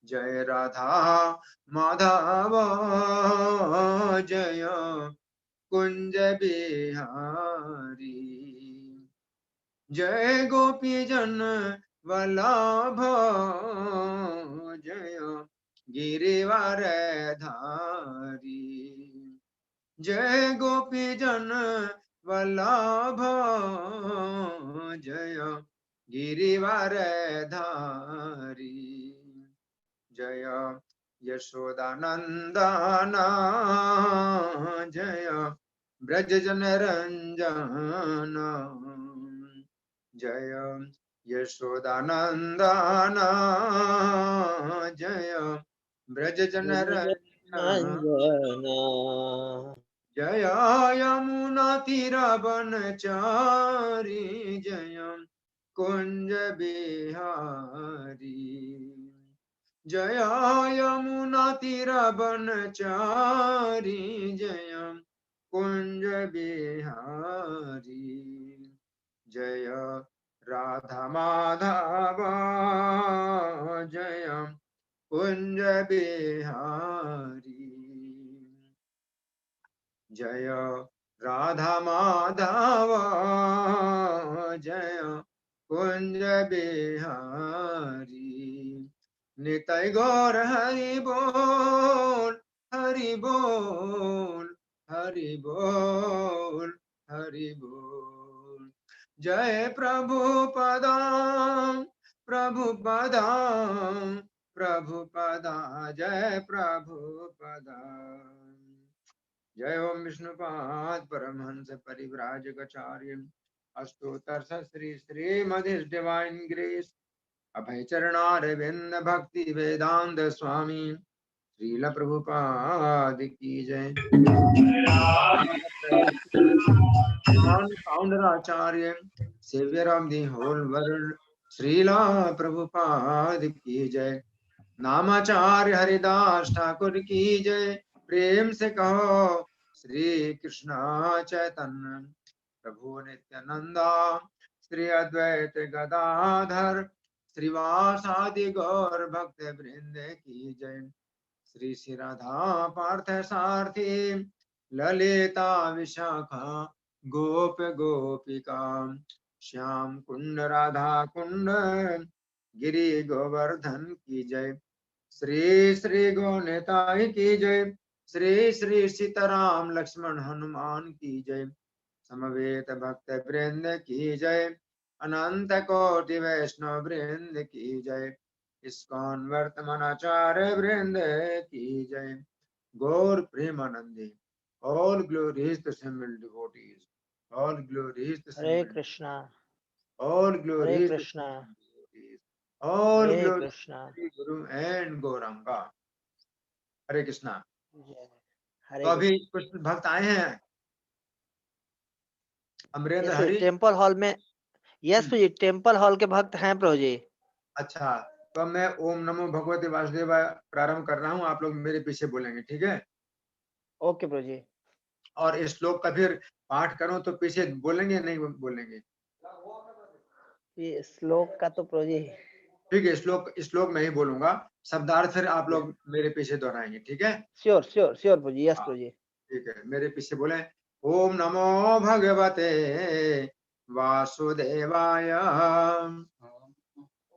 जय राधा माधव जय कुंज बिहारी। जय गोपी जन वल्लभ जय गिरिवर धारी। जय गोपी जन वल्लभ जय गिरिवर धारी। जय यशोदानंदन जय ब्रज जन रंजन। जय यशोदानंदन जय ब्रज जन रंजन। जय यमुना तीरवनचारी जय कुंज बिहारी। जय यमुना तीरवनचारी जय कुंज बिहारी। जय राधा माधव जय कुंज बिहारी। जय राधा माधव जय कुंज बिहारी। निताय गौर हरि बोल हरि बोल हरि बोल हरि बोल। जय प्रभुपदा प्रभुपदा प्रभुपदा जय प्रभुपदा। जय ओम विष्णुपाद परमहंस परिव्राजकाचार्य अष्टोत्तर श्री श्रीमदि डिवाइन ग्रेस अभय चरणारविंद भक्ति वेदांत स्वामी श्रील प्रभुपाद की जय। Founder Acharya saviour of the whole world Srila Prabhupada की जय। नामाचार्य हरिदास ठाकुर की जय। प्रेम से कहो श्री कृष्ण चैतन्य प्रभु नित्यानंदा श्री अद्वैत गदाधर श्रीवासादि गौर भक्त वृंद की जय। श्री श्री राधा पार्थ सारथी ललिता विशाखा गोप गोपिका श्याम कुंड राधा कुंड गिरि गोवर्धन की जय। श्री श्री गौनिताई की जय। श्री श्री सीताराम लक्ष्मण हनुमान की जय। समवेत भक्त वृंद की जय। अनंत कोटि वैष्णव वृंद की जय। इस्कॉन वर्तमानाचार्य वृंद की जय। गौर Premanandi all glories to assembled devotees, all glories to Hare assembled, Krishna, all Hare glories to Krishna, assembled devotees, all Hare glories Krishna, to Guru and Gauranga. Hare Krishna. Jai तो Hare अभी Krishna. कुछ भक्त आए हैं Amarendra Yes, Hari. Temple hall में yes Prabhu ji, temple hall के भक्त हैं प्रभु जी। अच्छा, तो मैं ओम नमो भगवते वासुदेवाय प्रारंभ कर रहा हूँ, आप लोग मेरे पीछे बोलेंगे, ठीक है? ओके प्रभु जी। और इस श्लोक का फिर पाठ करूं तो पीछे बोलेंगे नहीं बोलेंगे? ये श्लोक का तो प्रभु जी ठीक है, श्लोक मैं ही बोलूंगा, शब्दार्थ फिर आप लोग मेरे पीछे दोहराएंगे, ठीक है? श्योर श्योर श्योर प्रभु जी, यस हाँ, प्रभु जी। ठीक है, मेरे पीछे बोले ओम नमो भगवते वासुदेवाय।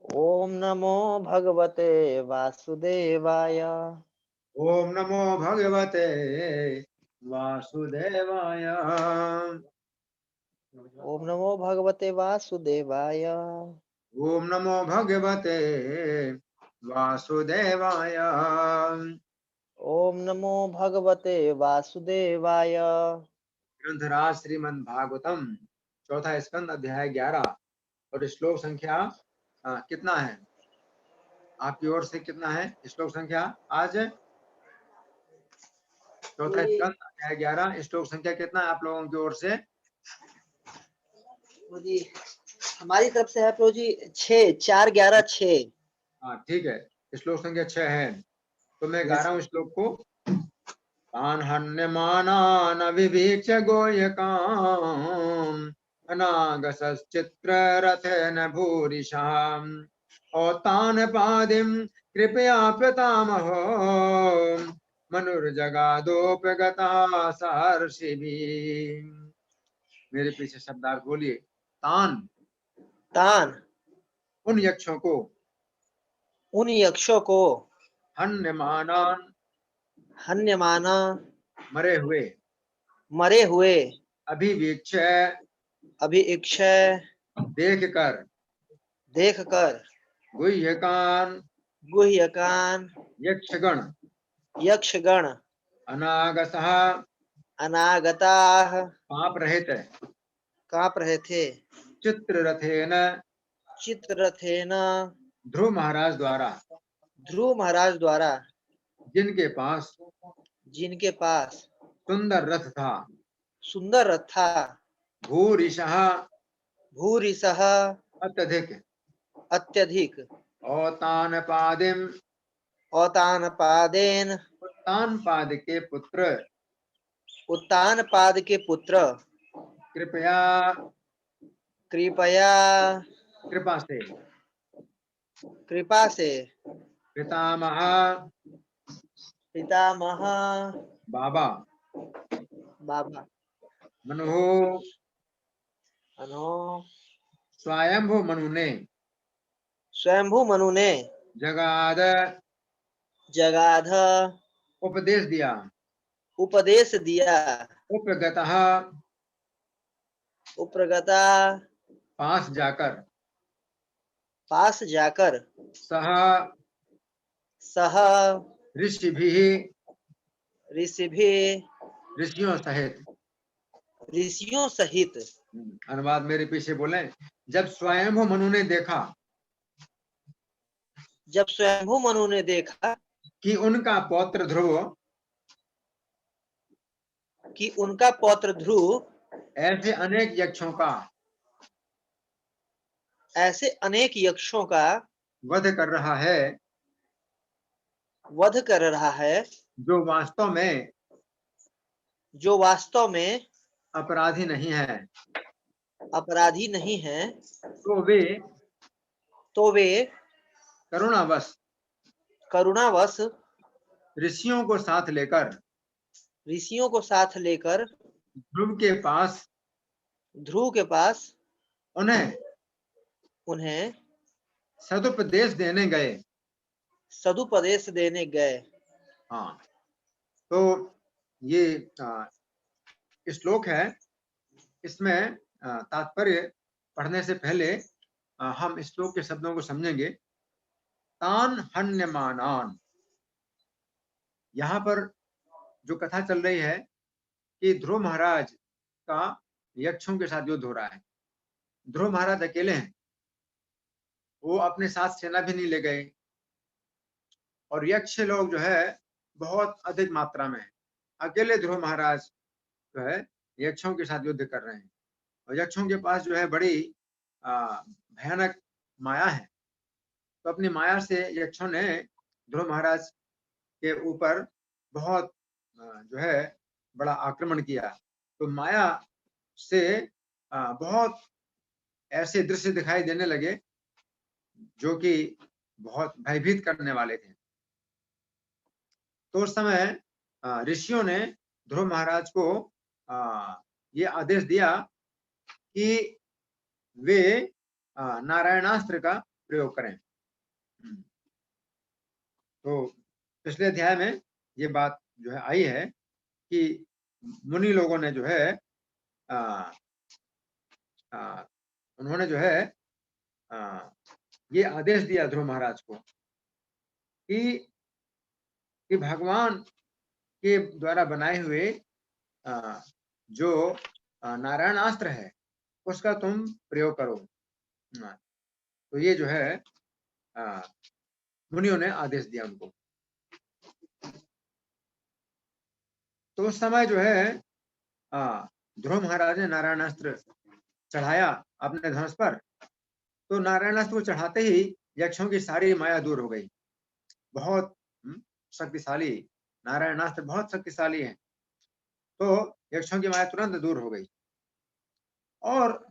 ओम नमो भगवते वासुदेवाय। ओम नमो भगवते वासुदेवाय। ओम नमो भगवते वासुदेवाय। ओम नमो भगवते वासुदेवाय। ओम नमो भगवते वासुदेवाय। ग्रंथराज श्रीमद् भागवतम चौथा स्कंद अध्याय 11 और श्लोक संख्या कितना है आपकी ओर से? कितना है श्लोक संख्या आज? चौथा स्कंद अध्याय 11 श्लोक संख्या कितना है आप लोगों की ओर से? जी हमारी तरफ से है प्रभु जी 6 4 11 6। हाँ ठीक है, श्लोक संख्या 6 है। तो मैं गा रहा हूँ श्लोक को। तान हन्यमानान विभीक्ष्य गोयकाम अनागसश्चित्र रथेन भूरिशाम औतान पादिम कृपया पितामहो मनुर्जगादोपगता सहर्षि भी। मेरे पीछे शब्दार्थ बोलिए। तान, तान, उन यक्षों को, उन यक्षों को, हन्यमानान, हन्यमाना, मरे हुए, मरे हुए, अभिवीक्ष, अभिइक्षय, देख कर, देख कर, गुह्यकान, गुह्यकान, यक्षगण, यक्षगण, अनागसः, अनागताः, पाप रहित, कांप रहे थे, चित्ररथेन, चित्ररथेन, ध्रुव महाराज द्वारा, ध्रुव महाराज द्वारा, जिनके पास जिनके पास सुंदर रथ था, सुंदर रथ था, भूरिशः, भूरिशः, अत्यधिक, अत्यधिक, औतान पादिम, औतानपादेन, उत्तान पाद के पुत्र, उत्तानपाद के पुत्र, कृपया, कृपया, कृपा से, कृपा से, पितामह, पितामह, बाबा, बाबा, मनु, अनो, स्वयंभू मनु ने, स्वयंभू मनु ने, जगाद, जगाध, उपदेश दिया, उपदेश दिया, उपगतः, उप्रगता, पास जाकर, पास जाकर, सह, सह, ऋषिभिः, ऋषिभि, ऋषियों सहित। ऋषियों सहित। अनुवाद मेरे पीछे बोले। जब स्वयंभू मनु ने देखा जब स्वयंभू मनु ने देखा कि उनका पौत्र ध्रुव कि उनका पौत्र ध्रुव ऐसे अनेक यक्षों का वध कर रहा है, वध कर रहा है, जो वास्तव में अपराधी नहीं है, अपराधी नहीं है, तो वे करुणावश ऋषियों को साथ लेकर ध्रुव के पास उन्हें सदुपदेश देने गए। हाँ, तो ये श्लोक है। इसमें तात्पर्य पढ़ने से पहले हम श्लोक के शब्दों को समझेंगे। तान हन्यमानान, यहाँ पर जो कथा चल रही है कि ध्रुव महाराज का यक्षों के साथ युद्ध हो रहा है। ध्रुव महाराज अकेले हैं, वो अपने साथ सेना भी नहीं ले गए, और यक्ष लोग जो है बहुत अधिक मात्रा में, अकेले ध्रुव महाराज जो है यक्षों के साथ युद्ध कर रहे हैं। और यक्षों के पास जो है बड़ी भयानक माया है। तो अपनी माया से यक्षों ने ध्रुव महाराज के ऊपर बहुत जो है बड़ा आक्रमण किया। तो माया से बहुत ऐसे दृश्य दिखाई देने लगे जो कि बहुत भयभीत करने वाले थे। तो उस समय ऋषियों ने ध्रुव महाराज को ये आदेश दिया कि वे नारायणास्त्र का प्रयोग करें। तो पिछले अध्याय में ये बात जो है आई है कि मुनि लोगों ने जो है उन्होंने जो है ये आदेश दिया ध्रुव महाराज को कि भगवान के द्वारा बनाए हुए जो नारायणास्त्र है उसका तुम प्रयोग करो। तो ये जो है मुनियों ने आदेश दिया उनको। तो उस समय जो है ध्रुव महाराज ने नारायणास्त्र चढ़ाया अपने धनुष पर। तो नारायणास्त्र को चढ़ाते ही यक्षों की सारी माया दूर हो गई। बहुत शक्तिशाली नारायणास्त्र, बहुत शक्तिशाली है। तो यक्षों की माया तुरंत दूर हो गई। और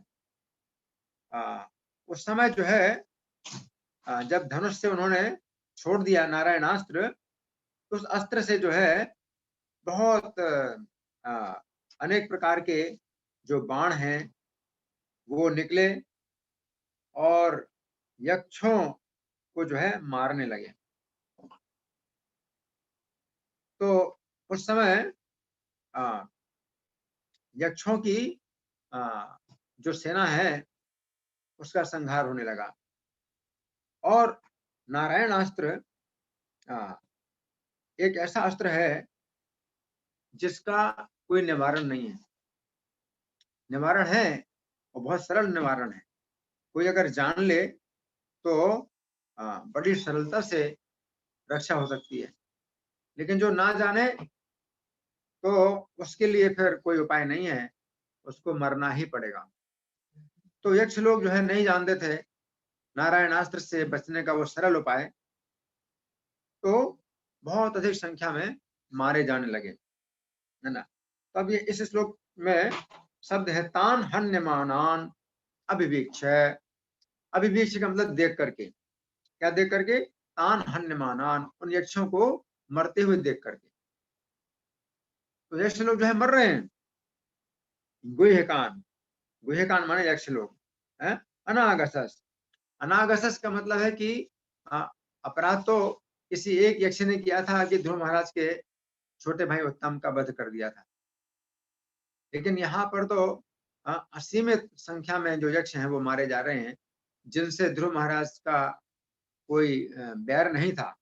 उस समय जो है जब धनुष से उन्होंने छोड़ दिया नारायणास्त्र, तो उस अस्त्र से जो है बहुत अनेक प्रकार के जो बाण हैं वो निकले और यक्षों को जो है मारने लगे। तो उस समय यक्षों की जो सेना है उसका संहार होने लगा और नारायणास्त्र एक ऐसा अस्त्र है जिसका कोई निवारण नहीं है। निवारण है और बहुत सरल निवारण है। कोई अगर जान ले तो बड़ी सरलता से रक्षा हो सकती है, लेकिन जो ना जाने तो उसके लिए फिर कोई उपाय नहीं है, उसको मरना ही पड़ेगा। तो यक्ष लोग जो है नहीं जानते थे नारायणास्त्र से बचने का वो सरल उपाय, तो बहुत अधिक संख्या में मारे जाने लगे, है ना। तो अब ये इस श्लोक में शब्द है तान हन्यमानान अभिवीक्ष। अभिवीक्ष का मतलब देख करके। क्या देख करके? तान हन्यमानान, उन यक्षों को मरते हुए देख करके। तो यक्ष लोग जो है मर रहे हैं। गुह्यकान, गुह्यकान माने यक्ष लोग है। अनागसस, अनागसस का मतलब है कि अपराध तो किसी एक यक्ष ने किया था कि ध्रुव महाराज के छोटे भाई उत्तम का वध कर दिया था, लेकिन यहाँ पर तो असीमित संख्या में जो यक्ष हैं वो मारे जा रहे हैं, जिनसे ध्रुव महाराज का कोई बैर नहीं था।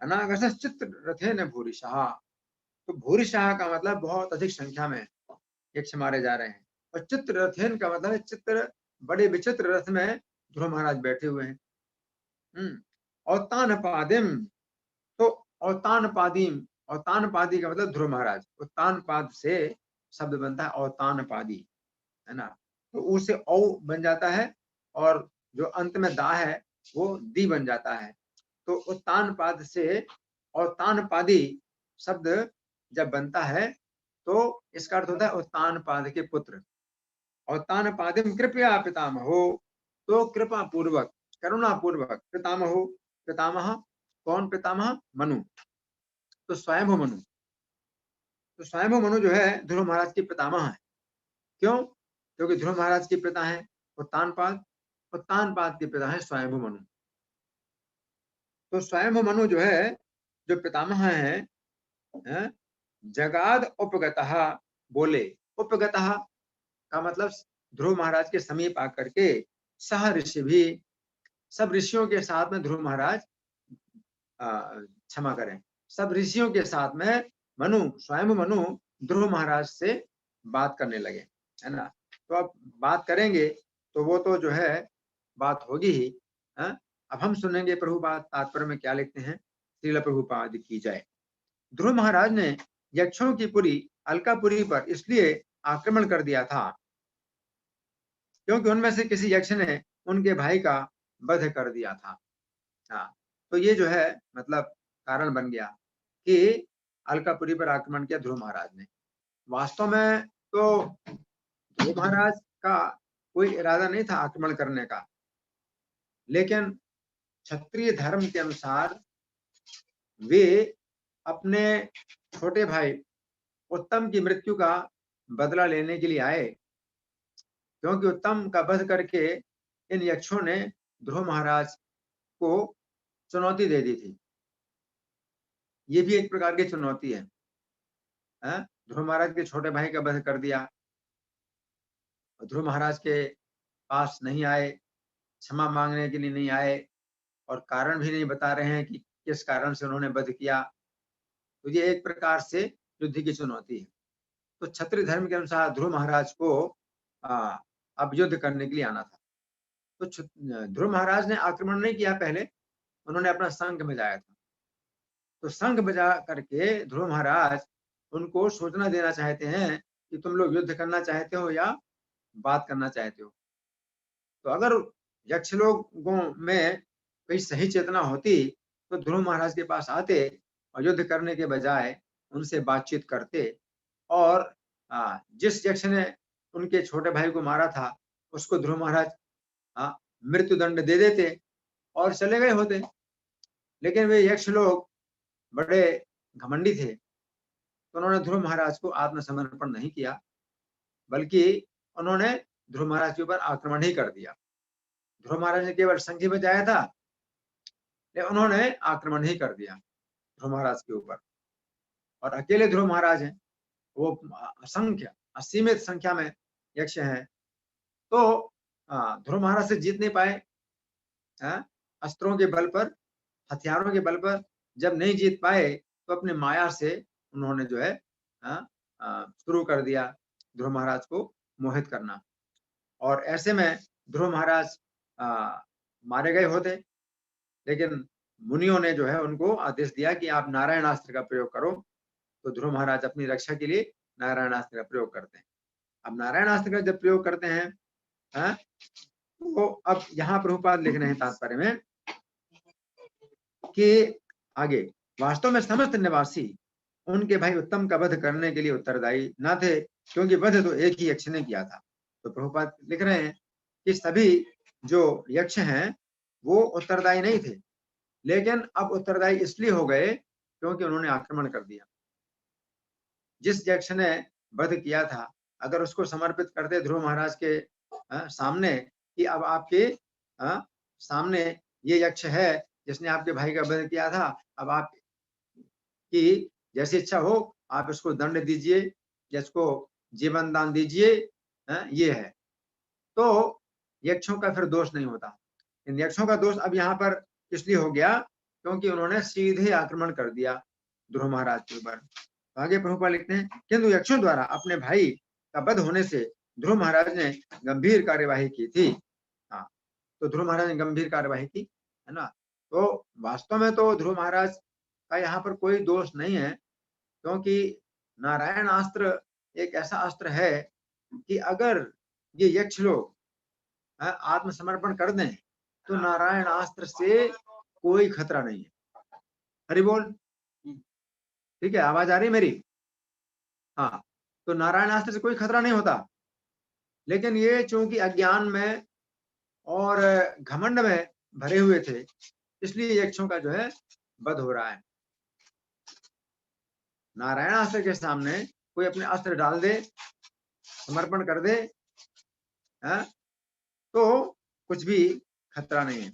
अनागसस चित्र रथे न भूरिशाह, तो भूरिशाह का मतलब बहुत अधिक संख्या में यक्ष मारे जा रहे हैं। और चित्र रथेन का मतलब चित्र, बड़े विचित्र रथ में ध्रुव महाराज बैठे हुए हैं। औतानपादिम, तो औतानपादीम, औतानपादी का मतलब ध्रुव महाराज। उत्तानपाद से शब्द बनता है औतानपादी, है ना। तो उसे औ बन जाता है और जो अंत में दा है वो दी बन जाता है। तो उत्तानपाद से औतानपादी शब्द जब बनता है तो इसका अर्थ होता है उत्तानपाद के पुत्र। औतानपादिम कृपया पितामहो, तो कृपा पूर्वक, करुणा पूर्वक पितामहो। पितामह कौन? पितामह मनु, तो स्वयंभू मनु। तो स्वयंभू मनु जो है ध्रुव महाराज के पितामह है। क्यों? क्योंकि ध्रुव महाराज के पिता है उत्तानपाद, उत्तानपाद के पिता है स्वयंभू मनु। तो स्वयंभू मनु जो है, जो पितामह है, जगाद उपगतः, बोले। उपगतः का मतलब ध्रुव महाराज के समीप आकर के सह ऋषि भी, सब ऋषियों के साथ में ध्रुव महाराज, क्षमा करें, सब ऋषियों के साथ में मनु, स्वयं मनु ध्रुव महाराज से बात करने लगे, है ना। तो अब बात करेंगे तो वो तो जो है बात होगी ही। अब हम सुनेंगे प्रभुपाद तात्पर्य में क्या लिखते हैं। श्रील प्रभुपाद की जय। ध्रुव महाराज ने यक्षों की पुरी अलकापुरी पर इसलिए आक्रमण कर दिया था क्योंकि उनमें से किसी यक्ष ने उनके भाई का वध कर दिया था। हाँ, तो ये जो है मतलब कारण बन गया कि अलकापुरी पर आक्रमण किया ध्रुव महाराज ने। वास्तव में तो ध्रुव महाराज का कोई इरादा नहीं था आक्रमण करने का, लेकिन क्षत्रिय धर्म के अनुसार वे अपने छोटे भाई उत्तम की मृत्यु का बदला लेने के लिए आए, क्योंकि उत्तम का वध करके इन यक्षों ने ध्रुव महाराज को चुनौती दे दी थी। ये भी एक प्रकार की चुनौती है। ध्रुव महाराज के छोटे भाई का वध कर दिया, ध्रुव महाराज के पास नहीं आए, क्षमा मांगने के लिए नहीं आए और कारण भी नहीं बता रहे हैं कि किस कारण से उन्होंने वध किया। तो ये एक प्रकार से युद्ध की चुनौती है। तो क्षत्रिय धर्म के अनुसार ध्रुव महाराज को अब युद्ध करने के लिए आना था। तो ध्रुव महाराज ने आक्रमण नहीं किया, पहले उन्होंने अपना शंख बजाया था। तो शंख बजा करके ध्रुव महाराज उनको सूचना देना चाहते हैं कि तुम लोग युद्ध करना चाहते हो या बात करना चाहते हो। तो अगर यक्ष लोगों में कोई सही चेतना होती तो ध्रुव महाराज के पास आते और युद्ध करने के बजाय उनसे बातचीत करते और जिस यक्ष ने उनके छोटे भाई को मारा था उसको ध्रुव महाराज मृत्युदंड दे देते और चले गए होते। लेकिन वे यक्ष लोग बड़े घमंडी थे, तो उन्होंने ध्रुव महाराज को आत्मसमर्पण नहीं किया, बल्कि उन्होंने ध्रुव महाराज के ऊपर आक्रमण ही कर दिया। ध्रुव महाराज ने केवल शंख बजाया था, लेकिन उन्होंने आक्रमण ही कर दिया ध्रुव महाराज के ऊपर। और अकेले ध्रुव महाराज हैं, वो असंख्य असीमित संख्या में यक्ष हैं, तो ध्रुव महाराज से जीत नहीं पाए। अस्त्रों के बल पर, हथियारों के बल पर जब नहीं जीत पाए, तो अपने माया से उन्होंने जो है शुरू कर दिया ध्रुव महाराज को मोहित करना। और ऐसे में ध्रुव महाराज मारे गए होते, लेकिन मुनियों ने जो है उनको आदेश दिया कि आप नारायणास्त्र का प्रयोग करो। तो ध्रुव महाराज अपनी रक्षा के लिए नारायणास्त्र का प्रयोग करते हैं। अब नारायणास्त्र का जब प्रयोग करते हैं, तो अब यहाँ प्रभुपाद लिख रहे हैं तात्पर्य में कि आगे वास्तव में समस्त निवासी उनके भाई उत्तम का वध करने के लिए उत्तरदायी न थे, क्योंकि वध तो एक ही यक्ष ने किया था। तो प्रभुपाद लिख रहे हैं कि सभी जो यक्ष हैं वो उत्तरदायी नहीं थे, लेकिन अब उत्तरदायी इसलिए हो गए क्योंकि उन्होंने आक्रमण कर दिया। जिस यक्ष ने वध किया था, अगर उसको समर्पित करते ध्रुव महाराज के सामने कि अब आपके सामने ये यक्ष है जिसने आपके भाई का वध किया था, अब आप की जैसी इच्छा हो आप इसको दंड दीजिए या इसको जीवन दान दीजिए, ये है, तो यक्षों का फिर दोष नहीं होता। इन यक्षों का दोष अब यहाँ पर इसलिए हो गया क्योंकि उन्होंने सीधे आक्रमण कर दिया ध्रुव महाराज के ऊपर। आगे प्रभुपाद लिखते हैं, किंतु यक्षों द्वारा अपने भाई का वध होने से ध्रुव महाराज ने गंभीर कार्यवाही की थी। हाँ, तो ध्रुव महाराज ने गंभीर कार्यवाही की, है ना। तो वास्तव में तो ध्रुव महाराज का यहाँ पर कोई दोष नहीं है, क्योंकि नारायण अस्त्र एक ऐसा अस्त्र है कि अगर ये यक्ष लोग आत्मसमर्पण कर दें तो नारायण अस्त्र से कोई खतरा नहीं है। हरि बोल, ठीक है, आवाज आ रही है मेरी? हाँ, तो नारायण अस्त्र से कोई खतरा नहीं होता, लेकिन ये चूंकि अज्ञान में और घमंड में भरे हुए थे, इसलिए यक्षों का जो है वध हो रहा है। नारायण अस्त्र के सामने कोई अपने अस्त्र डाल दे, समर्पण कर दे, तो कुछ भी खतरा नहीं है।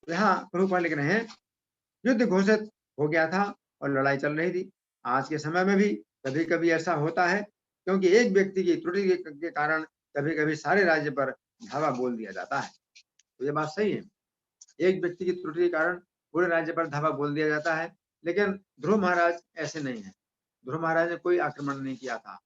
यहाँ प्रभुपाद लिख रहे हैं, युद्ध घोषित हो गया था और लड़ाई चल रही थी। आज के समय में भी कभी कभी ऐसा होता है, क्योंकि एक व्यक्ति की त्रुटि के कारण कभी कभी सारे राज्य पर धावा बोल दिया जाता है। तो ये बात सही है, एक व्यक्ति की त्रुटि के कारण पूरे राज्य पर धावा बोल दिया जाता है, लेकिन ध्रुव महाराज ऐसे नहीं है। ध्रुव महाराज ने कोई आक्रमण नहीं किया था।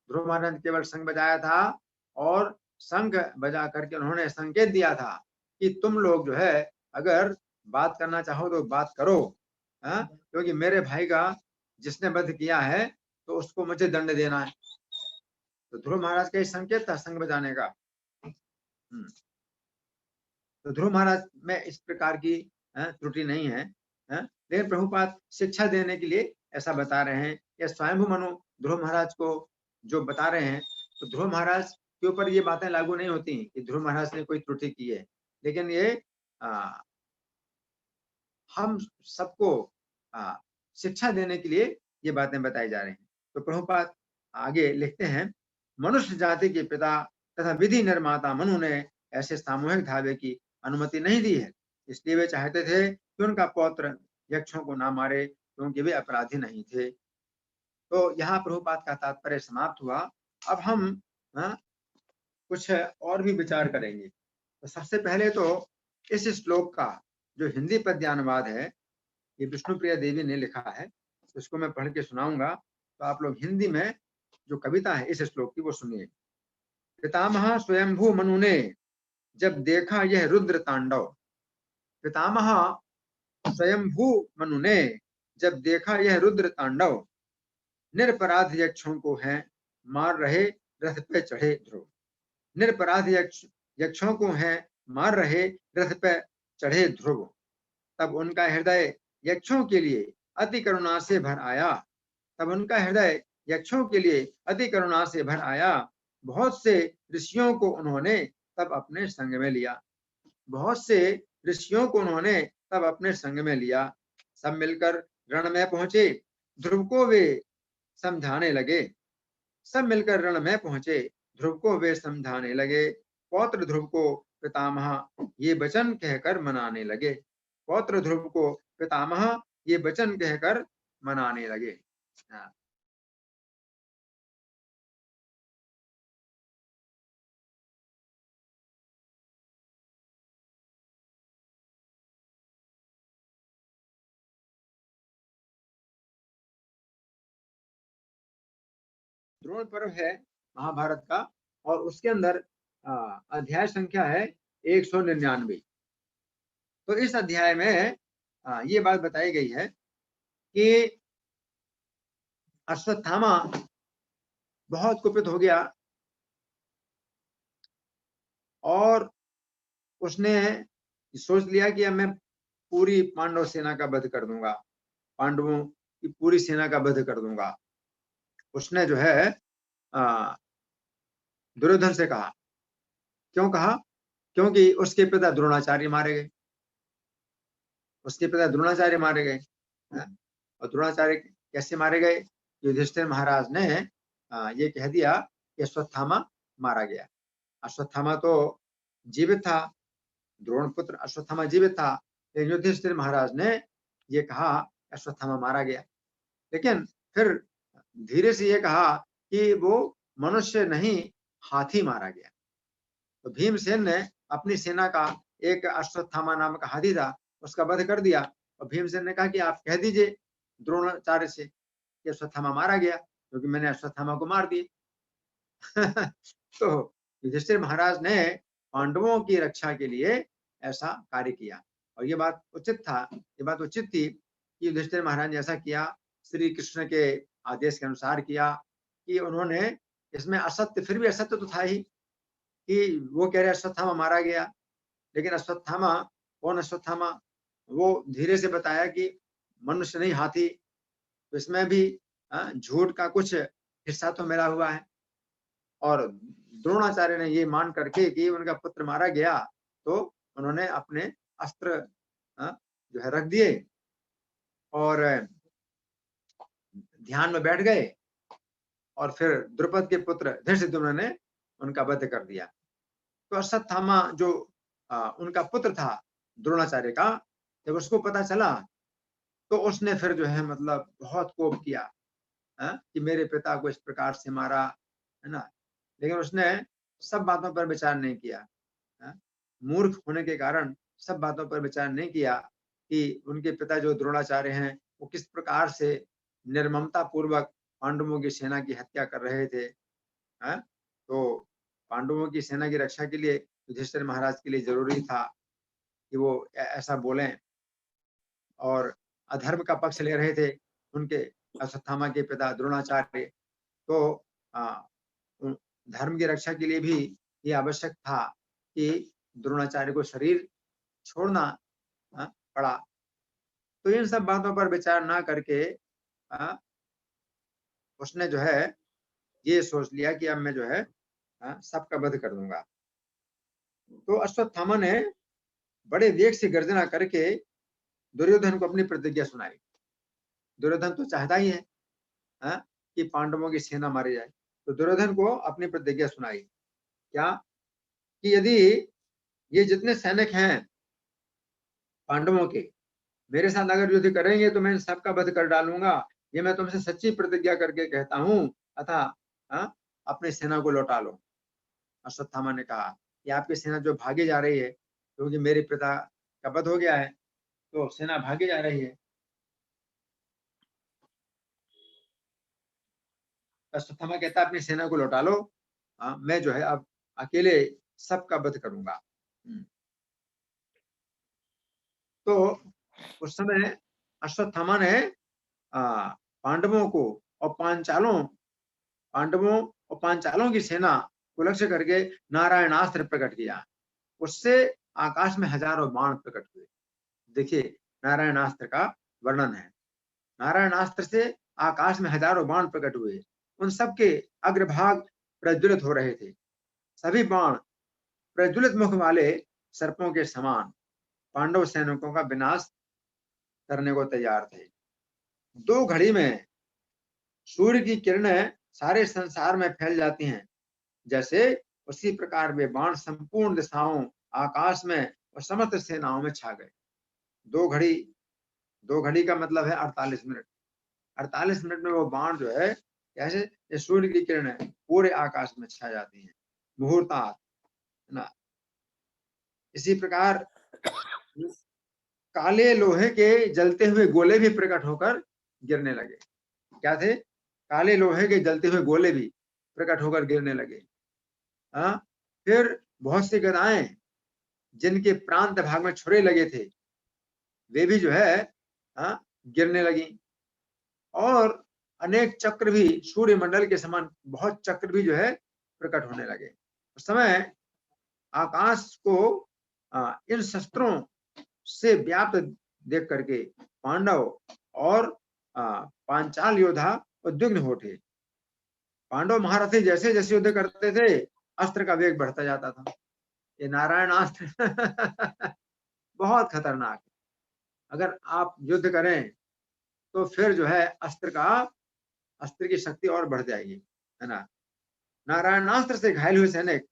ध्रुव महाराज ने केवल शंख बजाया था और शंख बजा करके उन्होंने संकेत दिया था कि तुम लोग जो है अगर बात करना चाहो तो बात करो, क्योंकि मेरे भाई का जिसने वध किया है तो उसको मुझे दंड देना है। तो ध्रुव महाराज का संकेत था शंख बजाने का। तो ध्रुव महाराज में इस प्रकार की त्रुटि नहीं है, लेकिन प्रभुपाद शिक्षा देने के लिए ऐसा बता रहे हैं। या स्वयंभू मनु ध्रुव महाराज को जो बता रहे हैं, तो ध्रुव महाराज के ऊपर ये बातें लागू नहीं होती कि ध्रुव महाराज ने कोई त्रुटि की है, लेकिन ये हम सबको शिक्षा देने के लिए ये बातें बताई जा रही हैं। तो प्रभुपाद आगे लिखते हैं, मनुष्य जाति के पिता तथा विधि निर्माता मनु ने ऐसे सामूहिक धावे की अनुमति नहीं दी है, इसलिए वे चाहते थे कि उनका पौत्र यक्षों को ना मारे, क्योंकि वे अपराधी नहीं थे। तो यहाँ प्रभुपाद का तात्पर्य समाप्त हुआ। अब हम कुछ और भी विचार करेंगे। तो सबसे पहले तो इस श्लोक का जो हिंदी पद्यानुवाद है, ये विष्णुप्रिया देवी ने लिखा है, तो इसको मैं पढ़ के सुनाऊंगा। तो आप लोग हिंदी में जो कविता है इस श्लोक की वो सुनिए। पितामह स्वयंभू मनु ने जब देखा यह रुद्र तांडव, पितामह स्वयंभू मनु ने जब देखा यह रुद्र तांडव, निरपराध यक्षों को है मार रहे रथ पे चढ़े ध्रुव। निरपराध यक्षों को है मार रहे रथ पे चढ़े ध्रुव। तब उनका हृदय यक्षों के लिए अति करुणा से भर आया। तब उनका हृदय यक्षों के लिए अति करुणा से भर आया। बहुत से ऋषियों को उन्होंने तब अपने संग में लिया। बहुत से ऋषियों को उन्होंने तब अपने संग में लिया। सब मिलकर रण में पहुंचे, ध्रुव को वे समझाने लगे। सब मिलकर रण में पहुंचे, ध्रुव को वे समझाने लगे। पौत्र ध्रुव को पितामह ये वचन कहकर मनाने लगे। पौत्र ध्रुव को पितामह ये वचन कहकर मनाने लगे। द्रोण पर्व है महाभारत का, और उसके अंदर अध्याय संख्या है 199। तो इस अध्याय में ये बात बताई गई है कि अश्वत्थामा बहुत कुपित हो गया और उसने सोच लिया कि अब मैं पूरी पांडव सेना का वध कर दूंगा, पांडवों की पूरी सेना का वध कर दूंगा। उसने जो है दुर्योधन से कहा। क्यों कहा? क्योंकि उसके पिता द्रोणाचार्य मारे गए, उसके पिता द्रोणाचार्य मारे गए। और द्रोणाचार्य कैसे मारे गए? युधिष्ठिर महाराज ने ये कह दिया कि अश्वत्थामा मारा गया। अश्वत्थामा तो जीवित था, द्रोण पुत्र अश्वत्थामा जीवित था, लेकिन युधिष्ठिर महाराज ने ये कहा अश्वत्थामा मारा गया। लेकिन फिर धीरे से ये कहा कि वो मनुष्य नहीं, हाथी मारा गया। तो भीमसेन ने अपनी सेना का एक अश्वत्थामा नामक हाथी था, उसका वध कर दिया। और भीमसेन ने कहा कि आप कह दीजिए द्रोणाचार्य से कि अश्वत्थामा मारा गया, क्योंकि मैंने अश्वत्थामा को मार दिया। तो युधिष्ठिर महाराज ने पांडवों की रक्षा के लिए ऐसा कार्य किया, और ये बात उचित था, ये बात उचित थी कि युधिष्ठिर महाराज ने ऐसा किया, श्री कृष्ण के आदेश के अनुसार किया। कि उन्होंने इसमें असत्य, फिर भी असत्य तो था ही कि वो कह रहे अश्वत्थामा मारा गया, लेकिन अश्वत्थामा कौन? अश्वत्थामा वो धीरे से बताया कि मनुष्य नहीं, हाथी। तो इसमें भी झूठ का कुछ हिस्सा तो मिला हुआ है। और द्रोणाचार्य ने ये मान करके कि उनका पुत्र मारा गया, तो उन्होंने अपने अस्त्र जो है रख दिए और ध्यान में बैठ गए, और फिर द्रुपद के पुत्र धृष्टद्युम्न ने उनका वध कर दिया। तो अश्वत्थामा जो उनका पुत्र था द्रोणाचार्य का, जब उसको पता चला तो उसने फिर जो है मतलब बहुत कोप किया कि मेरे पिता को इस प्रकार से मारा, है ना। लेकिन उसने सब बातों पर विचार नहीं किया। मूर्ख होने के कारण सब बातों पर विचार नहीं किया कि उनके पिता जो द्रोणाचार्य हैं वो किस प्रकार से निर्ममता पूर्वक पांडवों की सेना की हत्या कर रहे थे। तो पांडवों की सेना की रक्षा के लिए युधिष्ठिर महाराज के लिए जरूरी था कि वो ऐसा बोलें, और अधर्म का पक्ष ले रहे थे उनके अश्वत्थामा के पिता द्रोणाचार्य। तो धर्म की रक्षा के लिए भी ये आवश्यक था कि द्रोणाचार्य को शरीर छोड़ना पड़ा। तो इन सब बातों पर विचार ना करके उसने जो है ये सोच लिया कि अब मैं जो है सबका वध कर दूंगा। तो अश्वत्थामा ने बड़े वेग से गर्जना करके दुर्योधन को अपनी प्रतिज्ञा सुनाई। दुर्योधन तो चाहता ही है कि पांडवों की सेना मारी जाए। तो दुर्योधन को अपनी प्रतिज्ञा सुनाई, क्या? कि यदि ये जितने सैनिक हैं पांडवों के मेरे साथ अगर युद्ध करेंगे तो मैं इन सबका वध कर डालूंगा, ये मैं तुमसे सच्ची प्रतिज्ञा करके कहता हूं, अतः अपनी सेना को लौटा लो। अश्वत्थामा ने कहा कि आपकी सेना जो भागी जा रही है, क्योंकि मेरे पिता का वध हो गया है, तो सेना भागी जा रही है। अश्वत्थामा कहता है अपनी सेना को लौटा लो, मैं जो है अब अकेले सबका वध करूंगा। तो उस समय अश्वत्थामा ने पांडवों को और पांचालों की सेना को लक्ष्य करके नारायणास्त्र प्रकट किया। उससे आकाश में हजारों बाण प्रकट हुए। देखिए नारायणास्त्र का वर्णन है। नारायणास्त्र से आकाश में हजारों बाण प्रकट हुए, उन सबके अग्रभाग प्रज्वलित हो रहे थे। सभी बाण प्रज्वलित मुख वाले सर्पों के समान पांडव सैनिकों का विनाश करने को तैयार थे। 2 घड़ी में सूर्य की किरणें सारे संसार में फैल जाती हैं, जैसे उसी प्रकार वे बाण संपूर्ण दिशाओं, आकाश में और समस्त सेनाओं में छा गए। 2 घड़ी का मतलब है 48 मिनट। 48 मिनट में वो बाण जो है कैसे सूर्य की किरणें पूरे आकाश में छा जाती हैं। मुहूर्तात ना, इसी प्रकार काले लोहे के जलते हुए गोले भी प्रकट होकर गिरने लगे। क्या थे? काले लोहे के जलते हुए गोले भी प्रकट होकर गिरने लगे। फिर बहुत सी गदाएं जिनके प्रांत भाग में छुरे लगे थे, वे भी जो है गिरने लगी। और अनेक चक्र भी सूर्य मंडल के समान बहुत चक्र भी जो है प्रकट होने लगे। उस समय आकाश को इन शस्त्रों से व्याप्त देख करके पांडव और पांचाल योद्धा उद्विग्न हो उठे। पांडव महारथी जैसे जैसे युद्ध करते थे, अस्त्र का वेग बढ़ता जाता था। ये नारायण अस्त्र बहुत खतरनाक है। अगर आप युद्ध करें तो फिर जो है अस्त्र की शक्ति और बढ़ जाएगी, है ना। नारायणास्त्र से घायल हुए सैनिक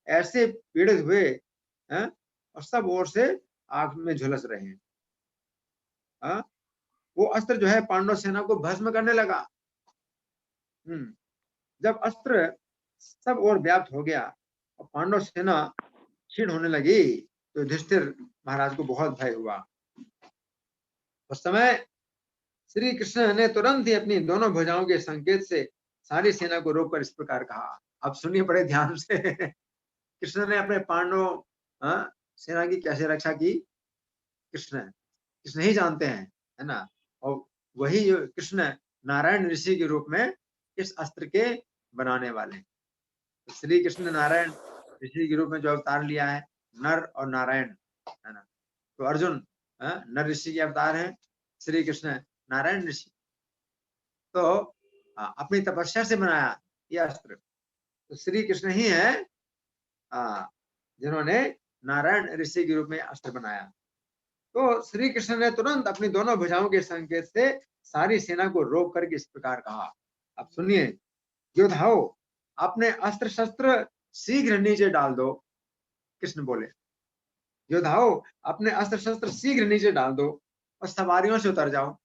ऐसे पीड़ित हुए हैं और सब ओर से आग में झुलस रहे हैं। वो अस्त्र जो है पांडव सेना को भस्म करने लगा। जब अस्त्र सब ओर व्याप्त हो गया और पांडव सेना क्षीण होने लगी तो युधिष्ठिर महाराज को बहुत भय हुआ। उस समय श्री कृष्ण ने तुरंत ही अपनी दोनों भुजाओं के संकेत से सारी सेना को रोककर इस प्रकार कहा। अब सुनिए बड़े ध्यान से। कृष्ण ने अपने पांडव सेना की कैसे रक्षा की, कृष्ण ही जानते हैं, है ना। और वही कृष्ण नारायण ऋषि के रूप में इस अस्त्र के बनाने वाले। तो श्री कृष्ण नारायण ऋषि के रूप में जो अवतार लिया है, नर और नारायण, है ना। तो अर्जुन नर ऋषि के अवतार हैं, श्री कृष्ण नारायण ऋषि। तो अपनी तपस्या से बनाया यह अस्त्र। तो श्री कृष्ण ही है जिन्होंने नारायण ऋषि के रूप में अस्त्र बनाया। तो श्री कृष्ण ने तुरंत अपनी दोनों भुजाओं के संकेत से सारी सेना को रोक करके इस प्रकार कहा। अब सुनिए, योद्धाओं अपने अस्त्र शस्त्र शीघ्र नीचे डाल दो। कृष्ण बोले, योद्धाओं अपने अस्त्र शस्त्र शीघ्र नीचे डाल दो और सवारियों से उतर जाओ।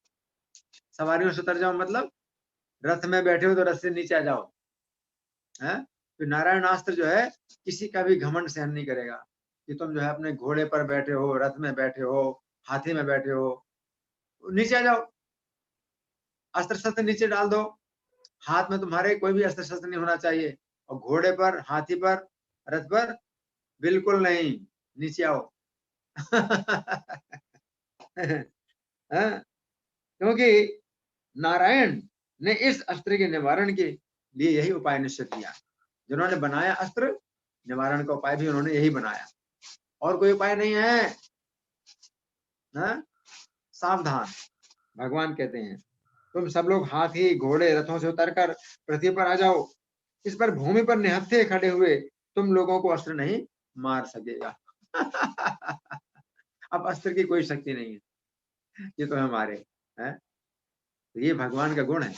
सवारियों से उतर जाओ मतलब रथ में बैठे हो तो रथ से नीचे आ जाओ। तो नारायणास्त्र जो है किसी का भी घमंड सहन नहीं करेगा कि तुम जो है अपने घोड़े पर बैठे हो, रथ में बैठे हो, हाथी में बैठे हो। नीचे आ जाओ, अस्त्र शस्त्र नीचे डाल दो। हाथ में तुम्हारे कोई भी अस्त्र शस्त्र नहीं होना चाहिए, और घोड़े पर, हाथी पर, रथ पर बिल्कुल नहीं, नीचे आओ। क्योंकि नारायण ने इस अस्त्र के निवारण के लिए यही उपाय निश्चित किया। जिन्होंने बनाया अस्त्र, निवारण का उपाय भी उन्होंने यही बनाया, और कोई उपाय नहीं है। सावधान, भगवान कहते हैं तुम सब लोग हाथी घोड़े रथों से उतरकर पृथ्वी पर आ जाओ। इस पर भूमि पर निहत्थे खड़े हुए तुम लोगों को अस्त्र नहीं मार सकेगा। अब अस्त्र की कोई शक्ति नहीं है ये तो हमारे है। तो ये भगवान का गुण है,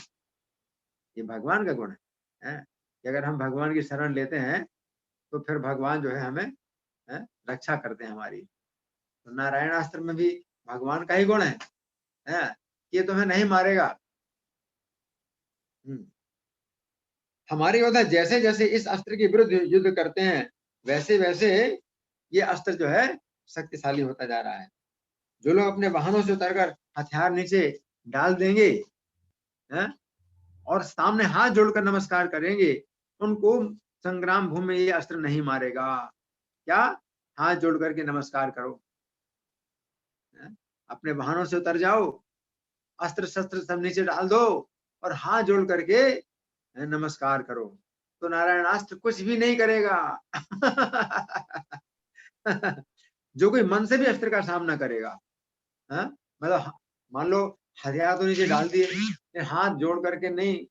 ये भगवान का गुण है कि अगर हम भगवान की शरण लेते हैं तो फिर भगवान जो है हमें रक्षा करते हैं हमारी। तो नारायणास्त्र में भी भगवान का ही गुण है ये तुम्हें नहीं मारेगा। हमारे योद्धा जैसे जैसे इस अस्त्र के विरुद्ध युद्ध करते हैं वैसे वैसे ये अस्त्र जो है शक्तिशाली होता जा रहा है। जो लोग अपने वाहनों से उतरकर हथियार नीचे डाल देंगे और सामने हाथ जोड़कर नमस्कार करेंगे, उनको संग्राम भूमि में ये अस्त्र नहीं मारेगा। क्या? हाथ जोड़ करके नमस्कार करो, अपने वाहनों से उतर जाओ, अस्त्र शस्त्र सब नीचे डाल दो और हाथ जोड़ करके नमस्कार करो, तो नारायणास्त्र कुछ भी नहीं करेगा। जो कोई मन से भी अस्त्र का सामना करेगा, मतलब मान लो हथियार तो नीचे डाल दिए, हाथ जोड़ करके नहीं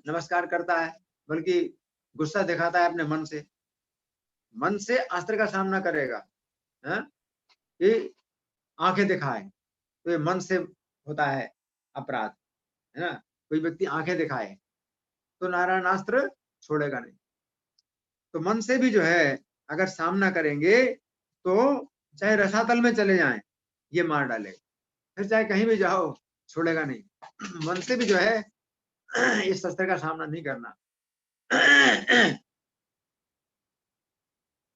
नमस्कार करता है, बल्कि गुस्सा दिखाता है अपने मन से अस्त्र का सामना करेगा हैं, कि आंखें दिखाए, तो ये मन से होता है अपराध, है ना। कोई व्यक्ति आंखें दिखाए तो नारायणास्त्र छोड़ेगा नहीं। तो मन से भी जो है अगर सामना करेंगे तो चाहे रसातल में चले जाएं, ये मार डालेगा, फिर चाहे कहीं भी जाओ छोड़ेगा नहीं। मन से भी जो है इस शस्त्र का सामना नहीं करना।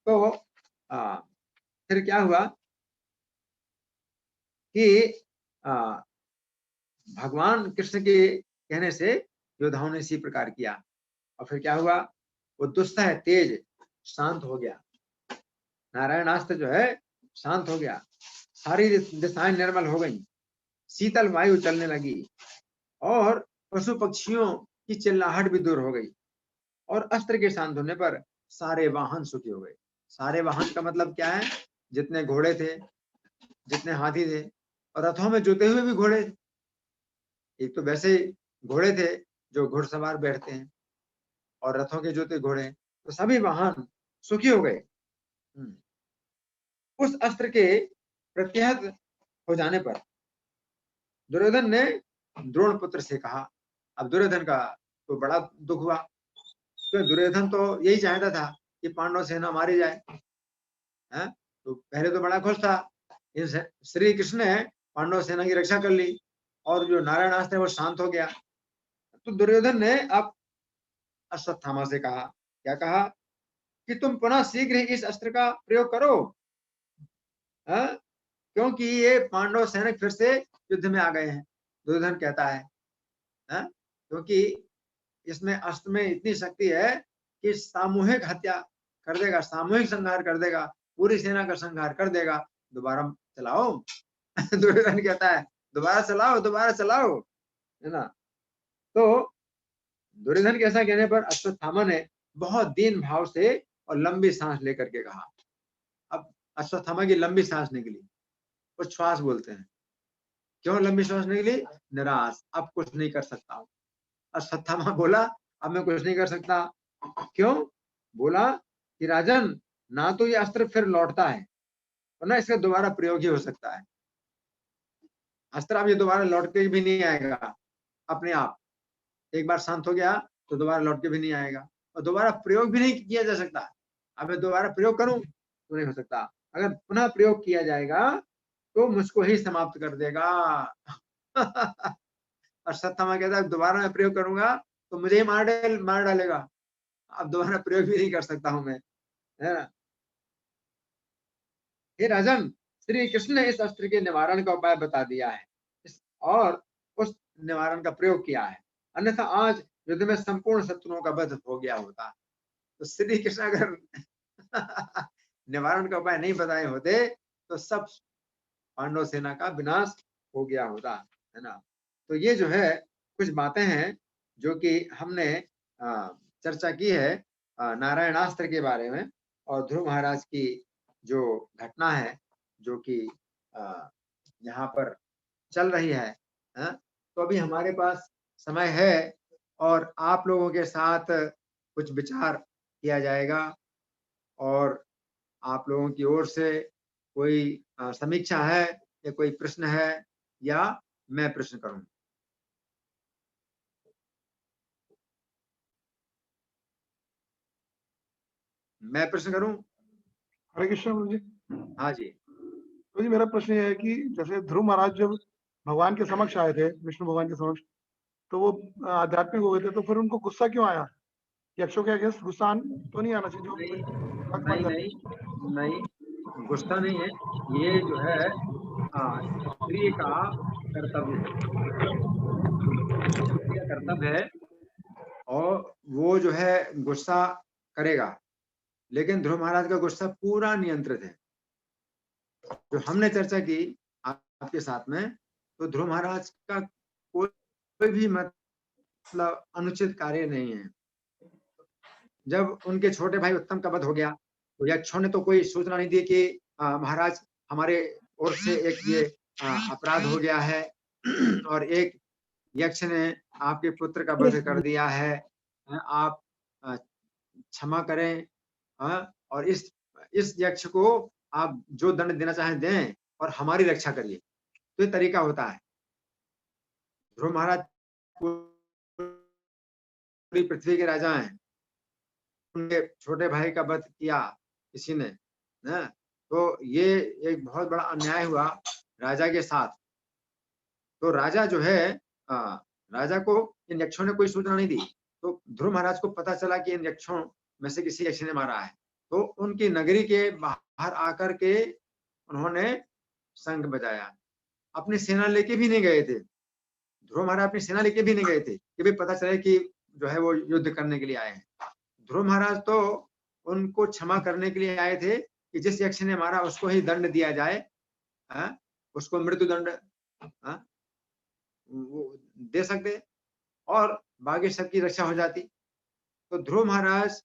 तो फिर क्या हुआ कि भगवान कृष्ण के कहने से योद्धाओं ने इसी प्रकार किया, और फिर क्या हुआ, वो दुस्सह तेज शांत हो गया, नारायणास्त्र जो है शांत हो गया, सारी दिशाएं निर्मल हो गई, शीतल वायु चलने लगी, और पशु पक्षियों की चिल्लाहट भी दूर हो गई, और अस्त्र के शांत होने पर सारे वाहन सुखी हो गए। सारे वाहन का मतलब क्या है, जितने घोड़े थे, जितने हाथी थे, और रथों में जोते हुए भी घोड़े थे। एक तो वैसे घोड़े थे जो घुड़सवार बैठते हैं, और रथों के जोते घोड़े, तो सभी वाहन सुखी हो गए। उस अस्त्र के प्रत्याहत हो जाने पर दुर्योधन ने द्रोण पुत्र से कहा। अब दुर्योधन का तो बड़ा दुख हुआ, तो दुर्योधन तो यही चाहता था कि पांडव सेना मारी जाए, है? तो पहले तो बड़ा खुश था, श्री कृष्ण ने पांडव सेना की रक्षा कर ली, और जो नारायणास्त्र है वो शांत हो गया। तो दुर्योधन ने अब अश्वत्थामा से कहा, क्या कहा, कि तुम पुनः शीघ्र ही इस अस्त्र का प्रयोग करो, है? क्योंकि ये पांडव सैनिक फिर से युद्ध में आ गए हैं। दुर्योधन कहता है, क्योंकि इसमें अस्त्र में इतनी शक्ति है कि सामूहिक हत्या कर देगा, सामूहिक संहार कर देगा, पूरी सेना का संहार कर देगा। दोबारा चलाओ। दुर्योधन कहता है, दोबारा चलाओ, दोबारा चलाओ, है ना। तो दुर्योधन के ऐसा कहने पर अश्वत्थामा ने बहुत दीन भाव से और लंबी सांस लेकर के कहा। अब अश्वत्थामा की लंबी सांस निकली, उच्छ्वास बोलते हैं। क्यों लंबी सांस निकली? निराश, अब कुछ नहीं कर सकता हूं। अश्वत्थामा बोला, अब मैं कुछ नहीं कर सकता। क्यों? बोला कि राजन, ना तो ये अस्त्र फिर लौटता है और ना इसका दोबारा प्रयोग ही हो सकता है। अस्त्र अब ये दोबारा लौट के भी नहीं आएगा अपने आप। एक बार शांत हो गया तो दोबारा लौट के भी नहीं आएगा, और दोबारा प्रयोग भी नहीं किया जा सकता। अब मैं दोबारा प्रयोग करूं तो नहीं हो सकता। अगर पुनः प्रयोग किया जाएगा तो मुझको ही समाप्त कर देगा। और सत्तामा कहता है, दोबारा मैं प्रयोग करूंगा तो मुझे ही मार डालेगा। अब दोबारा प्रयोग भी नहीं कर सकता हूं मैं, है ना। हे राजन, श्री कृष्ण ने इस अस्त्र के निवारण का उपाय बता दिया है, और उस निवारण का प्रयोग किया है, अन्यथा आज युद्ध में संपूर्ण शत्रुओं का वध हो गया होता। तो श्री कृष्ण अगर निवारण का उपाय नहीं बताए होते तो सब पांडव सेना का विनाश हो गया होता, है ना। तो ये जो है कुछ बातें हैं जो कि हमने चर्चा की है नारायणास्त्र के बारे में, और ध्रुव महाराज की जो घटना है जो कि यहाँ पर चल रही है, तो अभी हमारे पास समय है, और आप लोगों के साथ कुछ विचार किया जाएगा, और आप लोगों की ओर से कोई समीक्षा है या कोई प्रश्न है, या मैं प्रश्न करूं? मैं प्रश्न करूं? हरे कृष्ण गुरु जी। हाँ जी। तो जी मेरा प्रश्न ये है कि जैसे ध्रुव महाराज जब भगवान के समक्ष आए थे, विष्णु भगवान के समक्ष, तो वो आध्यात्मिक हो गए थे, तो फिर उनको गुस्सा क्यों आया? यक्षों के अगेंस्ट गुस्सा तो नहीं आना चाहिए जो भक्त बन नहीं जाते? नहीं नहीं, गुस्सा नहीं है, ये जो है स्त्री का कर्तव्य है, स्त्री का कर्तव्य है, और वो जो है गुस्सा करेगा, लेकिन ध्रुव महाराज का गुस्सा पूरा नियंत्रित है। जो हमने चर्चा की आपके साथ में, तो ध्रुव महाराज का कोई भी मतलब अनुचित कार्य नहीं है। जब उनके छोटे भाई उत्तम का वध हो गया तो यक्षों ने तो कोई सूचना नहीं दी कि महाराज हमारे ओर से एक ये अपराध हो गया है, और एक यक्ष ने आपके पुत्र का वध कर दिया है, आप क्षमा करें, और इस यक्ष को आप जो दंड देना चाहें दें और हमारी रक्षा करिए। तो ये तरीका होता है। ध्रुव महाराज पूरी पृथ्वी के राजा हैं, उनके छोटे भाई का वध किया किसी ने, ना? तो ये एक बहुत बड़ा अन्याय हुआ राजा के साथ। तो राजा जो है राजा को इन यक्षों ने कोई सूचना नहीं दी। तो ध्रुव महाराज को पता चला कि इन यक्षों में से किसी यक्ष ने मारा है। तो उनकी नगरी के बाहर आकर के उन्होंने शंख बजाया। अपनी सेना लेके भी नहीं गए थे। ध्रुव महाराज अपनी सेना लेके भी नहीं गए थे कि भाई पता चले कि जो है वो युद्ध करने के लिए आए हैं। ध्रुव महाराज तो उनको क्षमा करने के लिए आए थे कि जिस यक्ष ने मारा उसको ही दंड दिया जाए, उसको मृत्यु दंड वो दे सकते और बाकी सबकी रक्षा हो जाती। तो ध्रुव महाराज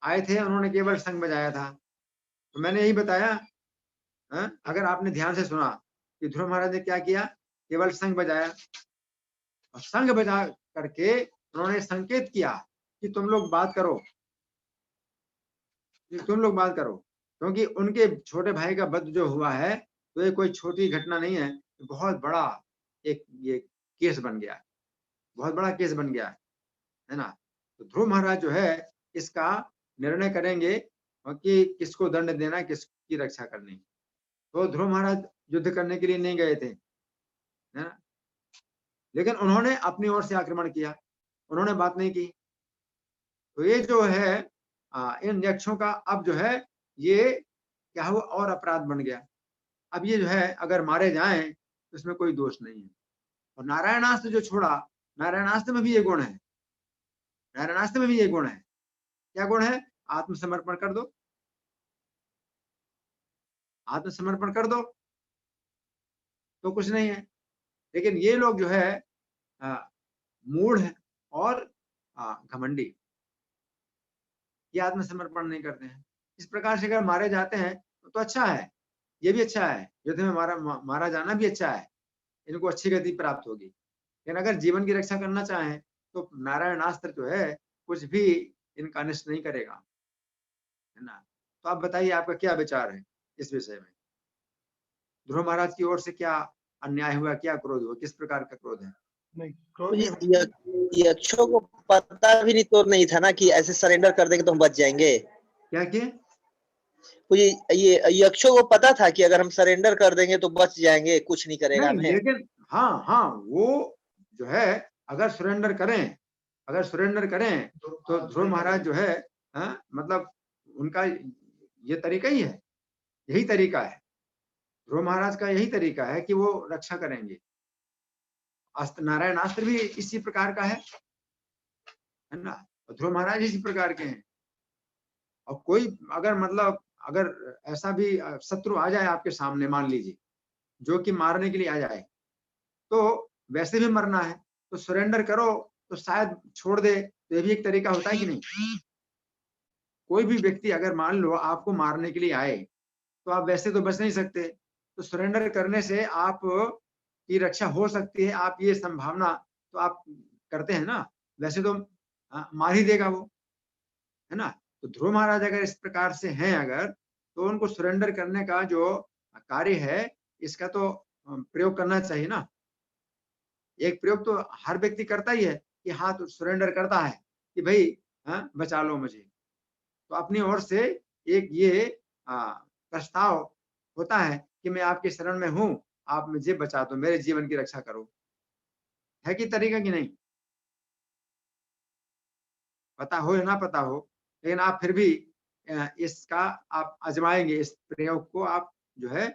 आए थे, उन्होंने केवल शंख बजाया था। तो मैंने यही बताया, अगर आपने ध्यान से सुना कि ध्रुव महाराज ने क्या किया, केवल शंख बजाया और शंख बजा करके उन्होंने संकेत किया कि तुम लोग बात करो, तुम लोग बात करो, क्योंकि उनके छोटे भाई का वध जो हुआ है तो ये कोई छोटी घटना नहीं है, बहुत बड़ा एक ये केस बन गया, बहुत बड़ा केस बन गया है ना। तो ध्रुव महाराज जो है इसका निर्णय करेंगे कि किसको दंड देना, किसकी रक्षा करनी। तो ध्रुव महाराज युद्ध करने के लिए नहीं गए थे, है ना, लेकिन उन्होंने अपनी ओर से आक्रमण किया, उन्होंने बात नहीं की। तो ये जो है इन यक्षों का अब जो है ये क्या हुआ, और अपराध बन गया। अब ये जो है अगर मारे जाएं तो इसमें कोई दोष नहीं है। और नारायणास्त्र जो छोड़ा, नारायणास्त्र में भी ये गुण है, नारायणास्त्र में भी ये गुण है। क्या गुण है? आत्मसमर्पण कर दो, आत्मसमर्पण कर दो तो कुछ नहीं है। लेकिन ये लोग जो है मूढ़ है और घमंडी, ये आत्मसमर्पण नहीं करते हैं। इस प्रकार से अगर मारे जाते हैं तो अच्छा है, ये भी अच्छा है, युद्ध में मारा जाना भी अच्छा है, इनको अच्छी गति प्राप्त होगी। लेकिन अगर जीवन की रक्षा करना चाहें तो नारायणास्त्र जो है कुछ भी इनका अनिष्ट नहीं करेगा, है ना। तो आप बताइए आपका क्या विचार है इस विषय में? ध्रुव महाराज की ओर से क्या अन्याय हुआ, क्या क्रोध हुआ, किस प्रकार का क्रोध है? नहीं, यक्षों को पता भी नहीं तो नहीं था ना कि ऐसे सरेंडर कर देंगे तो हम बच जाएंगे। क्या किए? तो ये यक्षों को पता था कि अगर हम सरेंडर कर देंगे तो बच जाएंगे, कुछ नहीं करेगा नहीं, हमें। लेकिन हाँ वो जो है अगर सरेंडर करें, अगर सरेंडर करें तो ध्रुव महाराज जो है मतलब उनका ये तरीका ही है, यही तरीका है। ध्रुव महाराज का यही तरीका है कि वो रक्षा करेंगे। नारायणास्त्र भी इसी प्रकार का है ना। ध्रुव महाराज इसी प्रकार के हैं। और कोई अगर मतलब अगर ऐसा भी शत्रु आ जाए आपके सामने, मान लीजिए जो कि मारने के लिए आ जाए, तो वैसे भी मरना है तो सरेंडर करो तो शायद छोड़ दे, तो ये भी एक तरीका होता है कि नहीं। कोई भी व्यक्ति अगर मान लो आपको मारने के लिए आए तो आप वैसे तो बच नहीं सकते, तो सरेंडर करने से आप की रक्षा हो सकती है, आप ये संभावना तो आप करते हैं ना। वैसे तो मार ही देगा वो, है ना। तो ध्रुव महाराज अगर इस प्रकार से हैं अगर, तो उनको सरेंडर करने का जो कार्य है इसका तो प्रयोग करना चाहिए ना। एक प्रयोग तो हर व्यक्ति करता ही है कि हाँ तो सरेंडर करता है कि भाई बचा लो मुझे। तो अपनी ओर से एक ये प्रस्ताव होता है कि मैं आपके शरण में हूं, आप मुझे बचा दो, मेरे जीवन की रक्षा करो। है कि तरीका कि नहीं? पता हो या ना पता हो, लेकिन आप फिर भी इसका आप आजमाएंगे, इस प्रयोग को आप जो है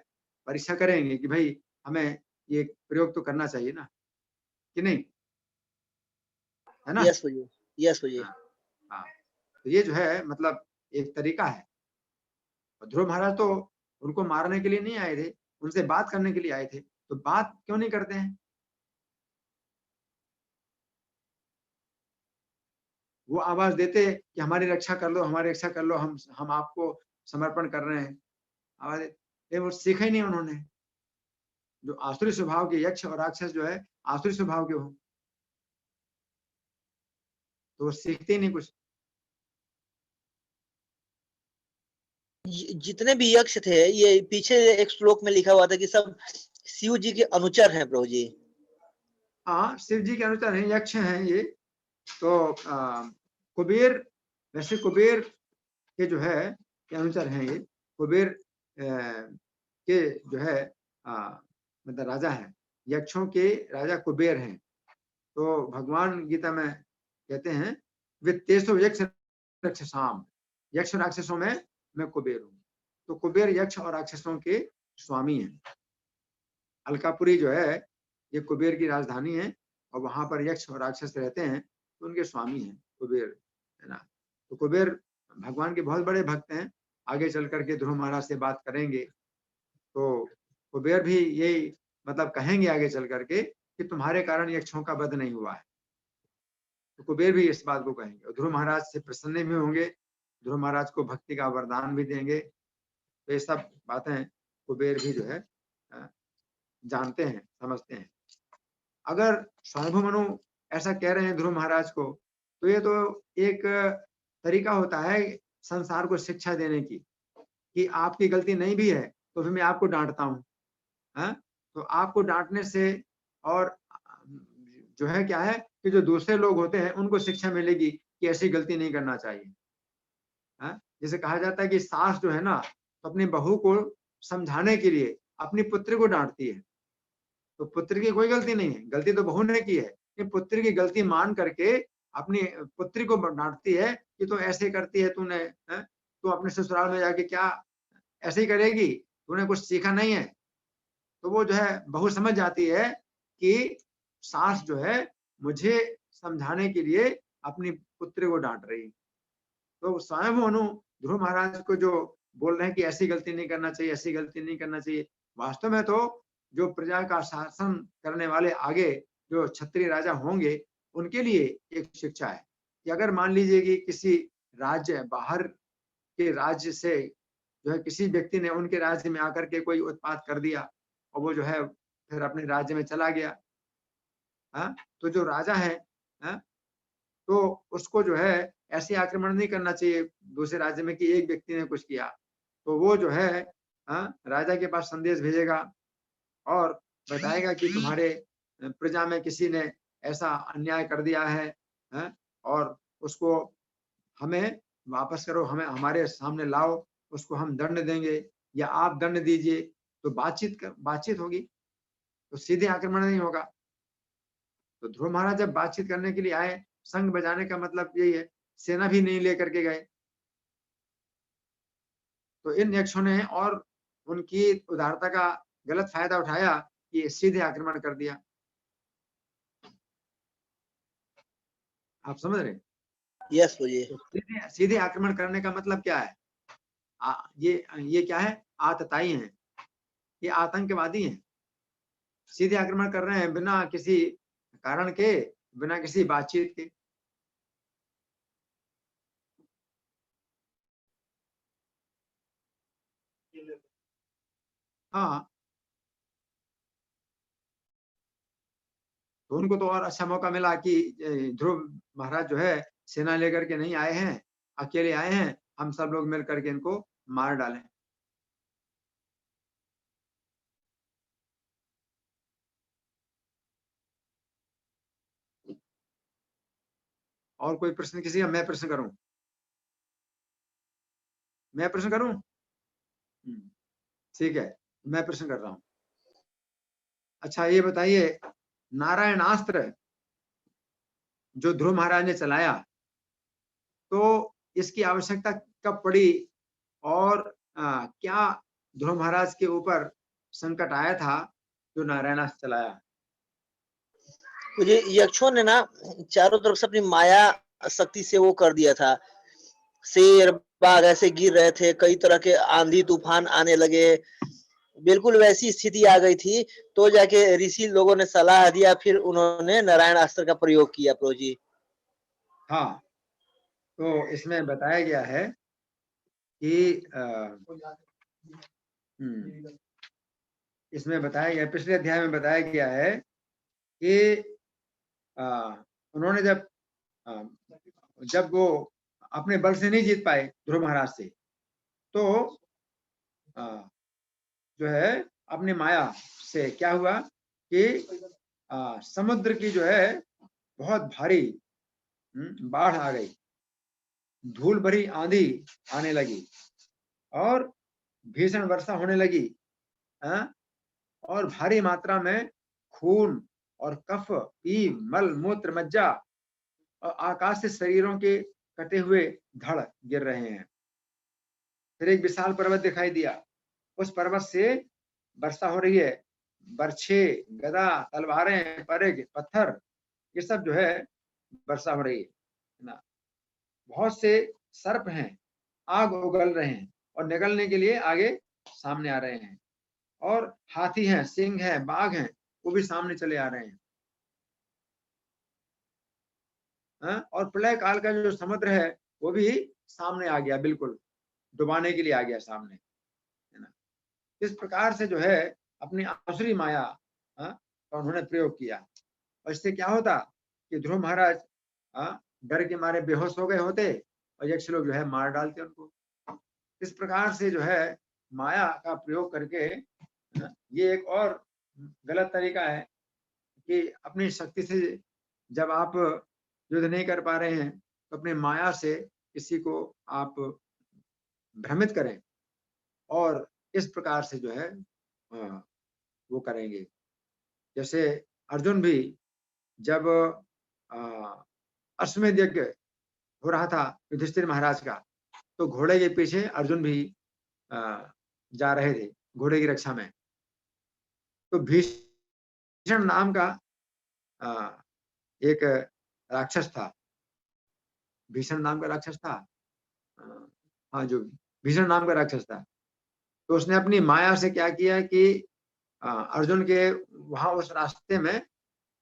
परीक्षा करेंगे कि भाई हमें ये प्रयोग तो करना चाहिए ना, कि नहीं, है ना। यस भैया, यस भैया। हाँ, हाँ। तो ये जो है मतलब एक तरीका है। ध्रुव महाराज तो उनको मारने के लिए नहीं आए थे, उनसे बात करने के लिए आए थे। तो बात क्यों नहीं करते हैं? वो आवाज देते कि हमारी रक्षा कर लो, हमारी रक्षा कर लो, हम आपको समर्पण कर रहे हैं, आवाज देते। वो सीखा ही नहीं उन्होंने। जो आसुरी स्वभाव के यक्ष और राक्षस जो है आसुरी स्वभाव के हो, तो वो सीखते ही नहीं कुछ। जितने भी यक्ष थे, ये पीछे एक श्लोक में लिखा हुआ था कि सब शिव जी के अनुचर हैं प्रभु जी। हाँ, शिव जी के अनुचर हैं, यक्ष हैं ये। तो कुबेर, वैसे कुबेर के जो है के अनुचर हैं ये। कुबेर के जो है मतलब राजा हैं, यक्षों के राजा कुबेर हैं। तो भगवान गीता में कहते हैं वित्तेषु यक्ष राक्षसाम, यक्ष राक्षसों में मैं कुबेर हूँ। तो कुबेर यक्ष और राक्षसों के स्वामी हैं। अलकापुरी जो है ये कुबेर की राजधानी है, और वहां पर यक्ष और राक्षस रहते हैं, तो उनके स्वामी हैं कुबेर, है ना। तो कुबेर भगवान के बहुत बड़े भक्त हैं। आगे चल करके ध्रुव महाराज से बात करेंगे तो कुबेर भी यही मतलब कहेंगे आगे चल करके कि तुम्हारे कारण यक्षों का वध नहीं हुआ है। तो कुबेर भी इस बात को कहेंगे और ध्रुव महाराज से प्रसन्न भी होंगे, ध्रुव महाराज को भक्ति का वरदान भी देंगे। तो ये सब बातें कुबेर भी जो है जानते हैं, समझते हैं। अगर स्वयंभू मनु ऐसा कह रहे हैं ध्रुव महाराज को, तो ये तो एक तरीका होता है संसार को शिक्षा देने की, कि आपकी गलती नहीं भी है तो फिर मैं आपको डांटता हूँ। तो आपको डांटने से और जो है क्या है कि जो दूसरे लोग होते हैं उनको शिक्षा मिलेगी कि ऐसी गलती नहीं करना चाहिए। जैसे कहा जाता है कि सास जो है ना, तो अपनी बहू को समझाने के लिए अपनी पुत्री को डांटती है। तो पुत्र की कोई गलती नहीं है, गलती तो बहू ने की है, कि पुत्र की गलती मान करके अपनी पुत्री को डांटती है कि तू ऐसे करती है, तूने तू अपने ससुराल में जाके क्या ऐसे ही करेगी, तूने कुछ सीखा नहीं है। तो वो जो है बहू समझ जाती है कि सास जो है मुझे समझाने के लिए अपनी पुत्री को डांट रही। तो स्वयं मनु ध्रुव महाराज को जो बोल रहे हैं कि ऐसी गलती नहीं करना चाहिए, ऐसी गलती नहीं करना चाहिए, वास्तव में तो जो प्रजा का शासन करने वाले आगे जो क्षत्रिय राजा होंगे उनके लिए एक शिक्षा है कि अगर मान लीजिए कि किसी राज्य बाहर के राज्य से जो है किसी व्यक्ति ने उनके राज्य में आकर के कोई उत्पात कर दिया और वो जो है फिर अपने राज्य में चला गया, तो जो राजा है, तो उसको जो है ऐसे आक्रमण नहीं करना चाहिए दूसरे राज्य में कि एक व्यक्ति ने कुछ किया। तो वो जो है राजा के पास संदेश भेजेगा और बताएगा कि तुम्हारे प्रजा में किसी ने ऐसा अन्याय कर दिया है, और उसको हमें वापस करो, हमें हमारे सामने लाओ, उसको हम दंड देंगे या आप दंड दीजिए। तो बातचीत होगी, तो सीधे आक्रमण नहीं होगा। तो ध्रुव महाराज जब बातचीत करने के लिए आए, संग बजाने का मतलब यही है, सेना भी नहीं लेकर के गए। तो इन यक्षों ने और उनकी उदारता का गलत फायदा उठाया कि सीधे आक्रमण कर दिया। आप समझ रहे? यस बोलिए। तो सीधे आक्रमण करने का मतलब क्या है? ये क्या है? आतताई हैं, ये आतंकवादी हैं। सीधे आक्रमण कर रहे हैं बिना किसी कारण के, बिना किसी बातचीत के। हाँ, तो उनको तो और अच्छा मौका मिला कि ध्रुव महाराज जो है सेना लेकर के नहीं आए हैं, अकेले आए हैं, हम सब लोग मिल करके इनको मार डालें। और कोई प्रश्न किसी का? मैं प्रश्न करूं? मैं प्रश्न करूं? ठीक है, मैं प्रश्न कर रहा हूं। अच्छा ये बताइए, नारायणास्त्र जो ध्रुव महाराज ने चलाया, तो इसकी आवश्यकता कब पड़ी और क्या ध्रुव महाराज के ऊपर संकट आया था जो नारायणास्त्र चलाया? मुझे यक्षों ने ना चारों तरफ से अपनी माया शक्ति से वो कर दिया था। शेर बाघ ऐसे गिर रहे थे, कई तरह के आंधी तूफान आने लगे, बिल्कुल वैसी स्थिति आ गई थी। तो जाके ऋषि लोगों ने सलाह दिया, फिर उन्होंने नारायण अस्त्र का प्रयोग किया प्रभु जी। हाँ, तो इसमें बताया गया है कि इसमें बताया गया, पिछले अध्याय में बताया गया है कि उन्होंने जब वो अपने बल से नहीं जीत पाए ध्रुव महाराज से, तो जो है अपनी माया से क्या हुआ कि समुद्र की जो है बहुत भारी बाढ़ आ गई, धूल भरी आंधी आने लगी और भीषण वर्षा होने लगी, और भारी मात्रा में खून और कफ, पी, मल, मूत्र, मज्जा और आकाश से शरीरों के कटे हुए धड़ गिर रहे हैं। फिर एक विशाल पर्वत दिखाई दिया, उस पर्वत से वर्षा हो रही है, बर्छे, गदा, तलवारें, परिघ, पत्थर, ये सब जो है वर्षा हो रही है ना। बहुत से सर्प हैं, आग उगल रहे हैं और निकलने के लिए आगे सामने आ रहे हैं, और हाथी हैं, सिंह हैं, बाघ हैं, वो भी सामने चले आ रहे हैं। और प्रलय काल का जो समुद्र है वो भी सामने आ गया, बिल्कुल डुबाने के लिए आ गया सामने, है ना। इस प्रकार से जो है अपनी आसुरी माया का उन्होंने प्रयोग किया, और इससे क्या होता कि ध्रुव महाराज डर के मारे बेहोश हो गए होते और यक्ष लोग जो है मार डालते उनको। इस प्रकार से जो है माया का प्रयोग करके ये एक और गलत तरीका है कि अपनी शक्ति से जब आप युद्ध नहीं कर पा रहे हैं तो अपनी माया से किसी को आप भ्रमित करें, और इस प्रकार से जो है वो करेंगे। जैसे अर्जुन भी जब अश्वमेध यज्ञ हो रहा था युधिष्ठिर महाराज का, तो घोड़े के पीछे अर्जुन भी जा रहे थे घोड़े की रक्षा में। तो भीषण नाम का एक राक्षस था, भीषण नाम का राक्षस था, हाँ जो भीषण नाम का राक्षस था। तो उसने अपनी माया से क्या किया कि अर्जुन के वहां उस रास्ते में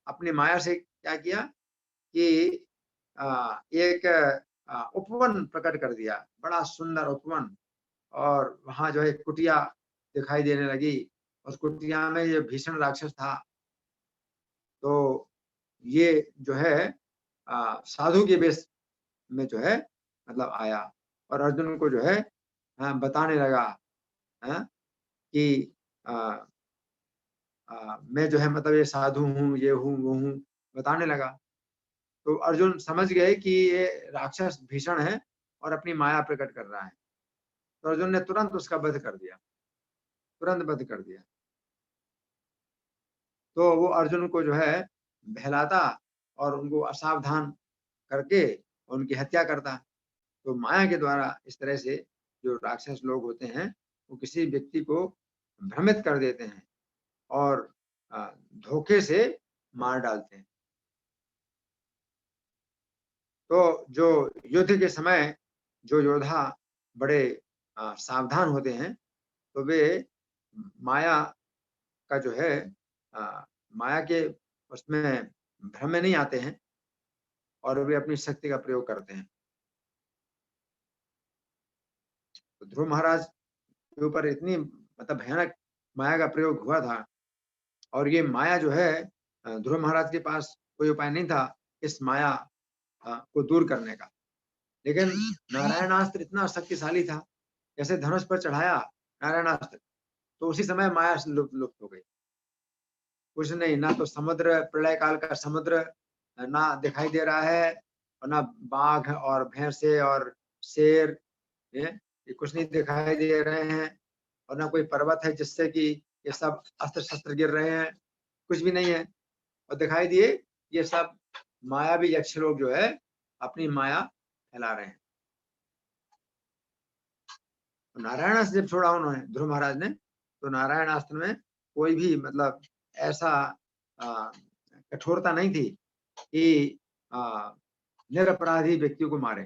अपनी माया से क्या किया कि एक उपवन प्रकट कर दिया, बड़ा सुंदर उपवन, और वहां जो है कुटिया दिखाई देने लगी। उस कुटिया में ये भीषण राक्षस था। तो ये जो है साधु के वेश में जो है मतलब आया और अर्जुन को जो है बताने लगा कि मैं जो है मतलब ये साधु हूँ, ये हूँ, वो हूँ, बताने लगा। तो अर्जुन समझ गए कि ये राक्षस भीषण है और अपनी माया प्रकट कर रहा है। तो अर्जुन ने तुरंत उसका वध कर दिया, तुरंत वध कर दिया। तो वो अर्जुन को जो है बहलाता और उनको असावधान करके उनकी हत्या करता। तो माया के द्वारा इस तरह से जो राक्षस लोग होते हैं वो किसी व्यक्ति को भ्रमित कर देते हैं और धोखे से मार डालते हैं। तो जो युद्ध के समय जो योद्धा बड़े सावधान होते हैं तो वे माया का जो है माया के उसमें भ्रम में नहीं आते हैं और वे अपनी शक्ति का प्रयोग करते हैं। तो ध्रुव महाराज के ऊपर इतनी मतलब भयानक माया का प्रयोग हुआ था, और ये माया जो है ध्रुव महाराज के पास कोई उपाय नहीं था इस माया को दूर करने का। लेकिन नारायणास्त्र इतना शक्तिशाली था, जैसे धनुष पर चढ़ाया नारायणास्त्र तो उसी समय माया लुप्त हो गई। कुछ नहीं, ना तो समुद्र, प्रलय काल का समुद्र ना दिखाई दे रहा है, और ना बाघ और भैंसे और शेर, ये कुछ नहीं दिखाई दे रहे हैं, और ना कोई पर्वत है जिससे कि ये सब अस्त्र शस्त्र गिर रहे हैं, कुछ भी नहीं है। और दिखाई दिए ये सब मायावी यक्ष लोग जो है अपनी माया फैला रहे हैं। तो नारायणास्त्र जब छोड़ा उन्होंने ध्रुव महाराज ने, तो नारायणास्त्र में कोई भी मतलब ऐसा कठोरता नहीं थी कि निरपराधी व्यक्तियों को मारे।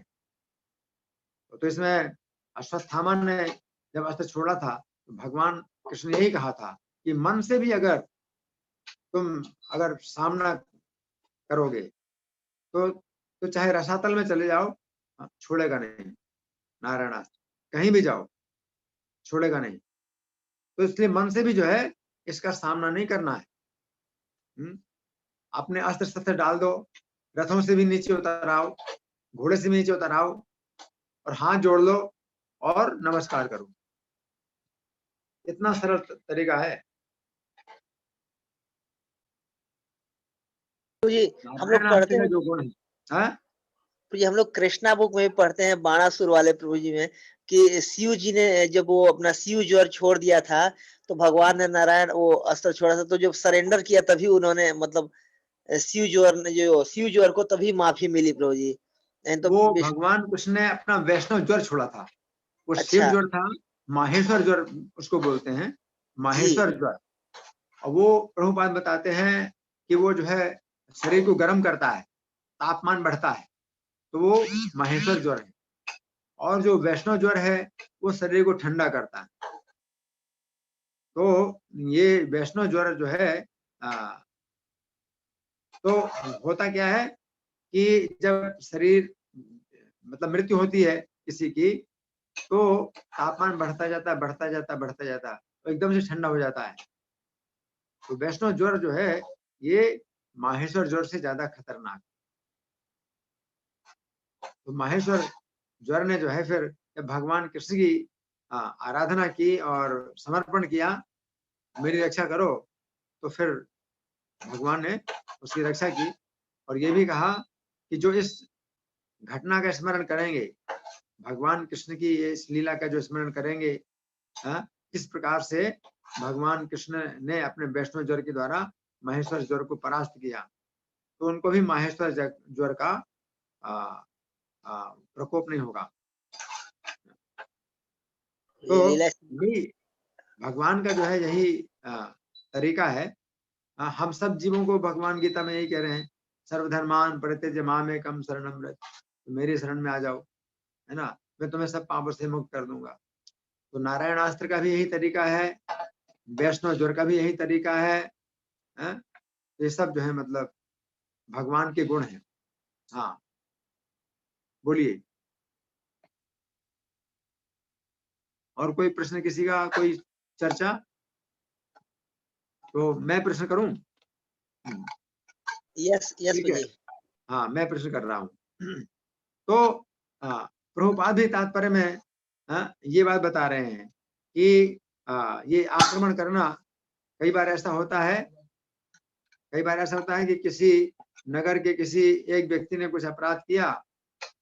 तो इसमें अश्वत्थामा ने जब अस्त्र छोड़ा था तो भगवान कृष्ण ने यही कहा था कि मन से भी अगर तुम सामना करोगे तो चाहे रसातल में चले जाओ, छोड़ेगा नहीं नारायणास्त्र, कहीं भी जाओ छोड़ेगा नहीं। तो इसलिए मन से भी जो है इसका सामना नहीं करना है। अपने अस्त्र शस्त्र डाल दो, रथों से भी नीचे उतर आओ, घोड़े से भी नीचे उतर आओ और हाथ जोड़ लो और नमस्कार करो। इतना सरल तरीका है। तो जी हम लोग नारायण पढ़ते का हैं, जो गुण है, हाँ? तो ये हम लोग कृष्णा बुक में भी पढ़ते हैं, बाणासुर वाले प्रभु जी में, कि शिव जी ने जब वो अपना शिव ज्वर छोड़ दिया था, तो भगवान ने नारायण वो अस्त्र छोड़ा था, तो जब सरेंडर किया तभी उन्होंने मतलब शिव ज्वर को तभी माफी मिली प्रभु जी। नहीं तो वो भगवान कृष्ण ने अपना वैष्णव ज्वर छोड़ा था। वो शिव अच्छा ज्वर था, माहेश्वर ज्वर उसको बोलते हैं, जी, माहेश्वर ज्वर। और वो प्रभुपाद बताते हैं कि वो जो है शरीर को गर्म करता है, तापमान बढ़ता है, तो वो माहेश्वर ज्वर है। और जो वैष्णव ज्वर है वो शरीर को ठंडा करता है। तो ये वैष्णव ज्वर जो है तो होता क्या है कि जब शरीर मतलब मृत्यु होती है किसी की, तो तापमान बढ़ता जाता है, बढ़ता जाता है, बढ़ता जाता है, तो एकदम से ठंडा हो जाता है। तो वैष्णव ज्वर जो है ये माहेश्वर ज्वर से ज्यादा खतरनाक। तो माहेश्वर ज्वर ने जो है फिर जब भगवान कृष्ण की आराधना की और समर्पण किया, मेरी रक्षा करो, तो फिर भगवान ने उसकी रक्षा की। और ये भी कहा कि जो इस घटना का स्मरण करेंगे, भगवान कृष्ण की इस लीला का जो स्मरण करेंगे, किस प्रकार से भगवान कृष्ण ने अपने वैष्णव ज्वर के द्वारा माहेश्वर ज्वर को परास्त किया, तो उनको भी माहेश्वर ज्वर का प्रकोप नहीं होगा। ये तो लीला। यही भगवान का जो है यही तरीका है। हम सब जीवों को भगवान गीता में यही कह रहे हैं, सर्वधर्मान परित्यज्य मामेकं शरणं व्रज, तो मेरी शरण में आ जाओ, है ना, मैं तुम्हें सब पापों से मुक्त कर दूंगा। तो नारायणास्त्र का भी यही तरीका है, वैष्णव ज्वर का भी यही तरीका है, ये सब जो है मतलब भगवान के गुण हैं। हाँ बोलिए, और कोई प्रश्न किसी का, कोई चर्चा? तो मैं प्रश्न करूं? यस यस ठीक है, जी। हाँ मैं प्रश्न कर रहा हूँ। तो प्रभुपाद भी तात्पर्य में ये बात बता रहे हैं कि ये आक्रमण करना, कई बार ऐसा होता है, कई बार ऐसा होता है कि किसी नगर के किसी एक व्यक्ति ने कुछ अपराध किया,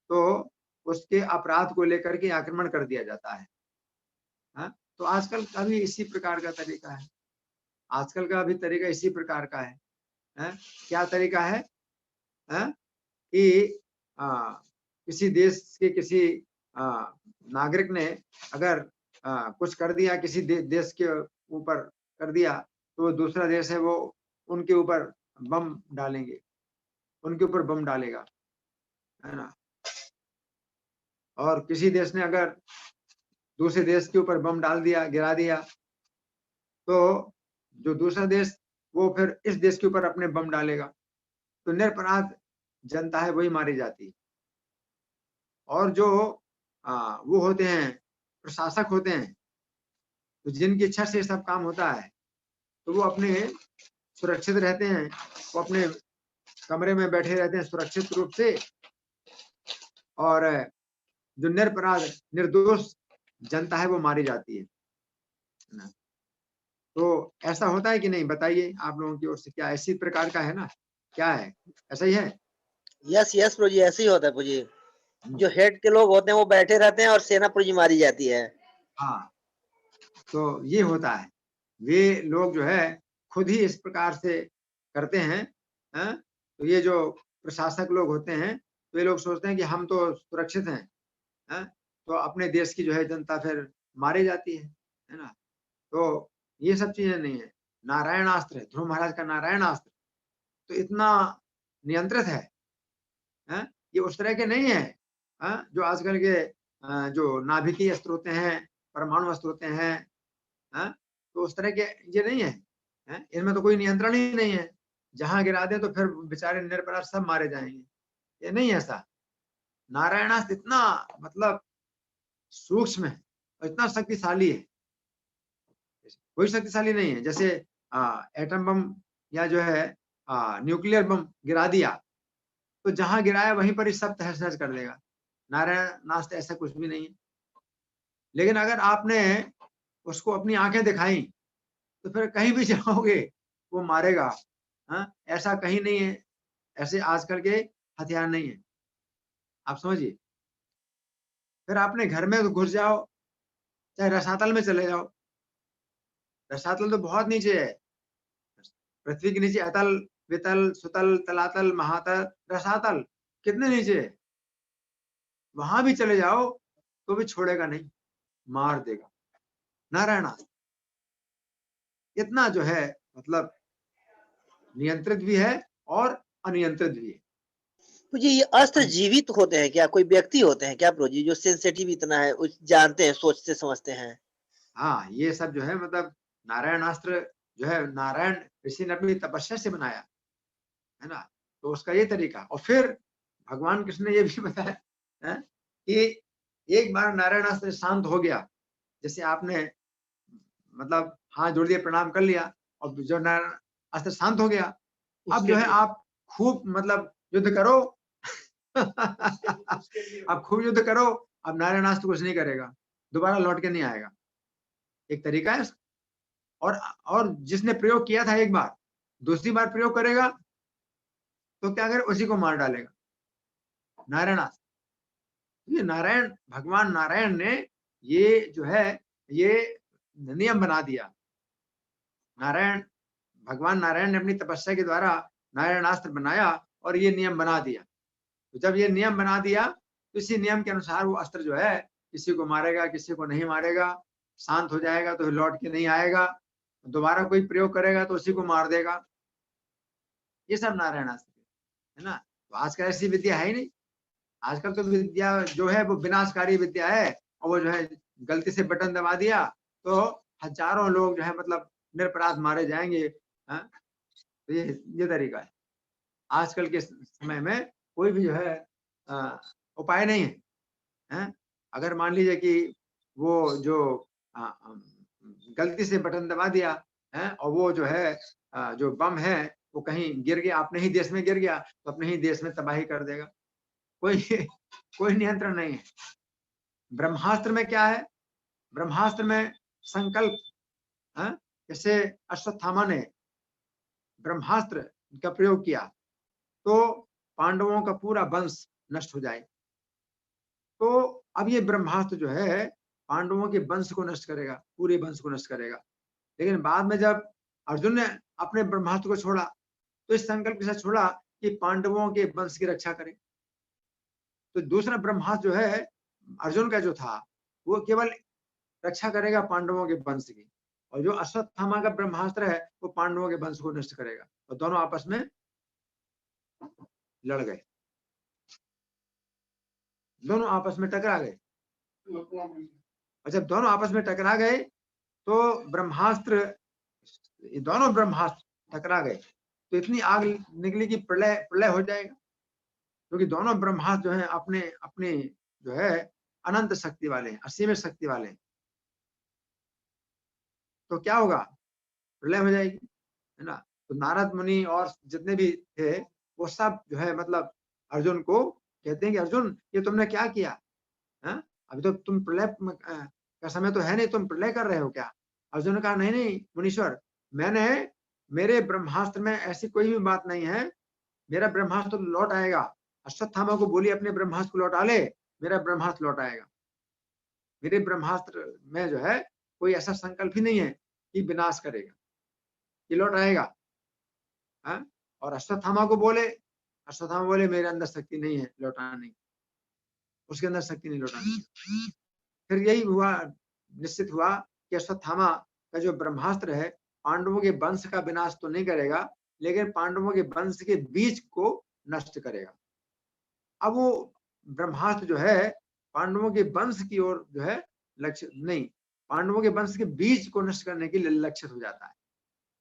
तो उसके अपराध को लेकर के आक्रमण कर दिया जाता है। तो आजकल का भी इसी प्रकार का तरीका है, आजकल का भी तरीका इसी प्रकार का है। क्या तरीका है? कि किसी देश के किसी नागरिक ने अगर कुछ कर दिया, किसी देश के ऊपर कर दिया, तो दूसरा देश है वो उनके ऊपर बम डालेंगे, उनके ऊपर बम डालेगा, है ना। और किसी देश ने अगर दूसरे देश के ऊपर बम डाल दिया, गिरा दिया, तो जो दूसरा देश वो फिर इस देश के ऊपर अपने बम डालेगा, तो निरपराध जनता है वही मारी जाती है। और जो वो होते हैं, प्रशासक होते हैं, तो जिनकी इच्छा से सब काम होता है, तो वो अपने सुरक्षित रहते हैं, वो अपने कमरे में बैठे रहते हैं सुरक्षित रूप से, और जो निरपराध निर्दोष जनता है वो मारी जाती है ना। तो ऐसा होता है कि नहीं, बताइए आप लोगों की ओर से, क्या ऐसी प्रकार का है ना, क्या है, ऐसा ही है? यस यस प्रभु जी, ऐसे ही होता है प्रभु जी। हम्म, जो हेड के लोग होते हैं वो बैठे रहते हैं और सेना प्रभु जी मारी जाती है। हाँ, तो ये होता है, वे लोग जो है खुद ही इस प्रकार से करते हैं। तो ये जो प्रशासक लोग होते हैं, तो ये लोग सोचते हैं कि हम तो सुरक्षित हैं, तो अपने देश की जो है जनता फिर मारी जाती है ना। तो ये सब चीजें नहीं है। नारायणास्त्र है, ध्रुव महाराज का नारायणास्त्र तो इतना नियंत्रित है, ये उस तरह के नहीं है, जो आजकल के जो नाभिकीय अस्त्र होते हैं, परमाणु अस्त्र होते हैं, तो उस तरह के ये नहीं है, इनमें तो कोई नियंत्रण ही नहीं है, जहां गिरा दे तो फिर बेचारे निरपराध सब मारे जाएंगे, ये नहीं है ऐसा। नारायणास्त्र इतना मतलब सूक्ष्म है और इतना शक्तिशाली है, कोई शक्तिशाली नहीं है। जैसे एटम बम या जो है न्यूक्लियर बम गिरा दिया, तो जहां गिराया वहीं पर ही सब तहस नहस कर देगा। नारायणास्त्र ऐसा कुछ भी नहीं है। लेकिन अगर आपने उसको अपनी आंखें दिखाई तो फिर कहीं भी जाओगे वो मारेगा। हाँ, ऐसा कहीं नहीं है, ऐसे आजकल के हथियार नहीं है, आप समझिए। फिर आपने घर में घुस जाओ, चाहे रसातल में चले जाओ, रसातल तो बहुत नीचे है, पृथ्वी के नीचे अतल, वितल, सुतल, तलातल, महातल, रसातल कितने नीचे है, वहां भी चले जाओ तो भी छोड़ेगा नहीं, मार देगा। नारायणास्त्र इतना जो है मतलब नियंत्रित भी है और अनियंत्रित भी है। तो ये अस्त्र जीवित होते हैं क्या? कोई व्यक्ति होते हैं क्या प्रभु जी जो सेंसिटिव इतना है, जानते हैं, सोचते समझते हैं? हाँ, ये सब जो है मतलब नारायणास्त्र जो है नारायण ऋषि ने अपनी तपस्या से बनाया है ना, तो उसका ये तरीका। और फिर भगवान कृष्ण ने ये भी बताया है कि एक बार नारायणास्त्र शांत हो गया, जैसे आपने मतलब हाथ जोड़ दिया, प्रणाम कर लिया और जो नारायण अस्त्र शांत हो गया, अब जो है आप खूब मतलब युद्ध करो अब खूब युद्ध करो, अब नारायणास्त्र कुछ नहीं करेगा, दोबारा लौट के नहीं आएगा। एक तरीका है। और जिसने प्रयोग किया था एक बार, दूसरी बार प्रयोग करेगा तो क्या करे, उसी को मार डालेगा। नारायणास्त्र, ये नारायण भगवान नारायण ने ये जो है ये नियम बना दिया। नारायण भगवान नारायण ने अपनी तपस्या के द्वारा नारायणास्त्र बनाया और ये नियम बना दिया। तो जब ये नियम बना दिया तो इसी नियम के अनुसार वो अस्त्र जो है किसी को मारेगा, किसी को नहीं मारेगा, शांत हो जाएगा तो लौट के नहीं आएगा, दोबारा कोई प्रयोग करेगा तो उसी को मार देगा। ये सब नारायणास्त्र है ना। तो आजकल ऐसी विद्या है ही नहीं, आजकल तो विद्या जो है वो विनाशकारी विद्या है, और वो जो है गलती से बटन दबा दिया तो हजारों लोग जो है मतलब निरपराध मारे जाएंगे। हाँ? तो ये तरीका है। आजकल के समय में कोई भी जो है उपाय नहीं है, हैं? अगर मान लीजिए कि वो जो गलती से बटन दबा दिया है और वो जो है जो बम है वो कहीं गिर गया, अपने ही देश में गिर गया तो अपने ही देश में तबाही कर देगा। कोई कोई नियंत्रण नहीं है। ब्रह्मास्त्र में क्या है, ब्रह्मास्त्र में संकल्प, जैसे अश्वत्थामा ने ब्रह्मास्त्र का प्रयोग किया तो पांडवों का पूरा वंश नष्ट हो जाए। तो अब ये ब्रह्मास्त्र जो है पांडवों के वंश को नष्ट करेगा, पूरे वंश को नष्ट करेगा। लेकिन बाद में जब अर्जुन ने अपने ब्रह्मास्त्र को छोड़ा तो इस संकल्प के साथ छोड़ा कि पांडवों के वंश की रक्षा करे। तो दूसरा ब्रह्मास्त्र जो है अर्जुन का जो था वो केवल रक्षा करेगा पांडवों के वंश की, और जो अश्वत्थामा का ब्रह्मास्त्र है वो पांडवों के वंश को नष्ट करेगा। और दोनों आपस में लड़ गए, दोनों आपस में टकरा गए। और जब दोनों आपस में टकरा गए तो ब्रह्मास्त्र, दोनों ब्रह्मास्त्र टकरा गए तो इतनी आग निकली कि प्रलय प्रलय हो जाएगा, क्योंकि दोनों ब्रह्मास्त्र जो है अपने अपने जो है अनंत शक्ति वाले हैं, असीमित शक्ति वाले हैं। तो क्या होगा, प्रलय हो जाएगी, है ना। तो नारद मुनि और जितने भी थे वो सब जो है मतलब अर्जुन को कहते हैं कि अर्जुन ये तुमने क्या किया, है? अभी तो तुम प्रलय का समय तो है नहीं, तुम प्रलय कर रहे हो क्या। अर्जुन ने कहा नहीं नहीं मुनीश्वर, मैंने मेरे ब्रह्मास्त्र में ऐसी कोई भी बात नहीं है, मेरा ब्रह्मास्त्र तो लौट आएगा। अश्वत्थामा को बोली अपने ब्रह्मास्त्र को लौटा ले, मेरा ब्रह्मास्त्र लौट आएगा। मेरे ब्रह्मास्त्र में जो है कोई ऐसा संकल्प ही नहीं है कि विनाश करेगा, ये लौट आएगा। है? और अश्वत्थामा को बोले, अश्वत्थामा बोले मेरे अंदर शक्ति नहीं है लौटाने की, उसके अंदर शक्ति नहीं लौटाने की। फिर यही हुआ, निश्चित हुआ कि अश्वत्थामा का जो ब्रह्मास्त्र है पांडवों के वंश का विनाश तो नहीं करेगा, लेकिन पांडवों के वंश के बीज को नष्ट करेगा। अब वो ब्रह्मास्त्र जो है पांडवों के वंश की ओर जो है लक्ष्य नहीं, पांडवों के वंश के बीज को नष्ट करने के लिए लक्षित हो जाता है।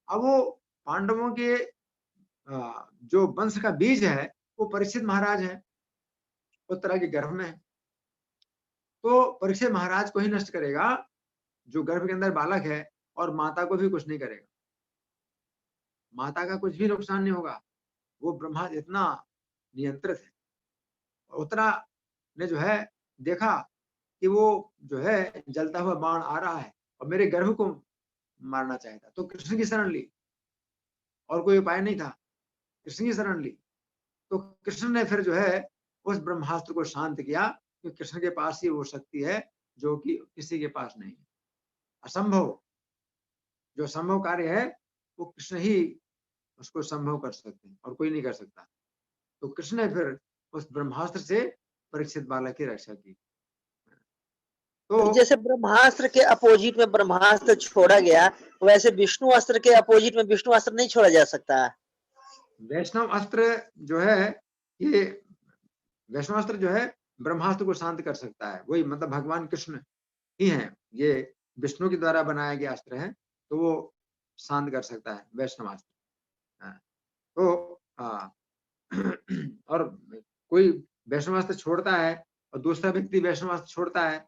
अब वो पांडवों के जो वंश का बीज है वो परीक्षित महाराज है, उत्तरा के गर्भ में है, तो परीक्षित महाराज को ही नष्ट करेगा जो गर्भ के अंदर बालक है, और माता को भी कुछ नहीं करेगा, माता का कुछ भी नुकसान नहीं होगा। वो ब्रह्मा इतना नियंत्रित है। उत्तरा ने जो है देखा कि वो जो है जलता हुआ बाण आ रहा है और मेरे गर्भ को मारना चाहता, तो कृष्ण की शरण ली, और कोई उपाय नहीं था, कृष्ण की शरण ली। तो कृष्ण ने फिर जो है उस ब्रह्मास्त्र को शांत किया, क्योंकि कृष्ण के पास ही वो शक्ति है जो कि किसी के पास नहीं है। असंभव, जो संभव कार्य है वो कृष्ण ही उसको संभव कर सकते हैं और कोई नहीं कर सकता। तो कृष्ण ने फिर उस ब्रह्मास्त्र से परीक्षित बालक की रक्षा की। तो जैसे ब्रह्मास्त्र के अपोजिट में ब्रह्मास्त्र छोड़ा गया, वैसे विष्णु अस्त्र के अपोजिट में विष्णु अस्त्र नहीं छोड़ा जा सकता। वैष्णव अस्त्र जो है, ये वैष्णव अस्त्र जो है ब्रह्मास्त्र को शांत कर सकता है, वही मतलब भगवान कृष्ण ही है, ये विष्णु के द्वारा बनाया गया अस्त्र है, तो वो शांत कर सकता है वैष्णवास्त्र। तो और कोई वैष्णवास्त्र छोड़ता है और दूसरा व्यक्ति वैष्णवास्त्र छोड़ता है,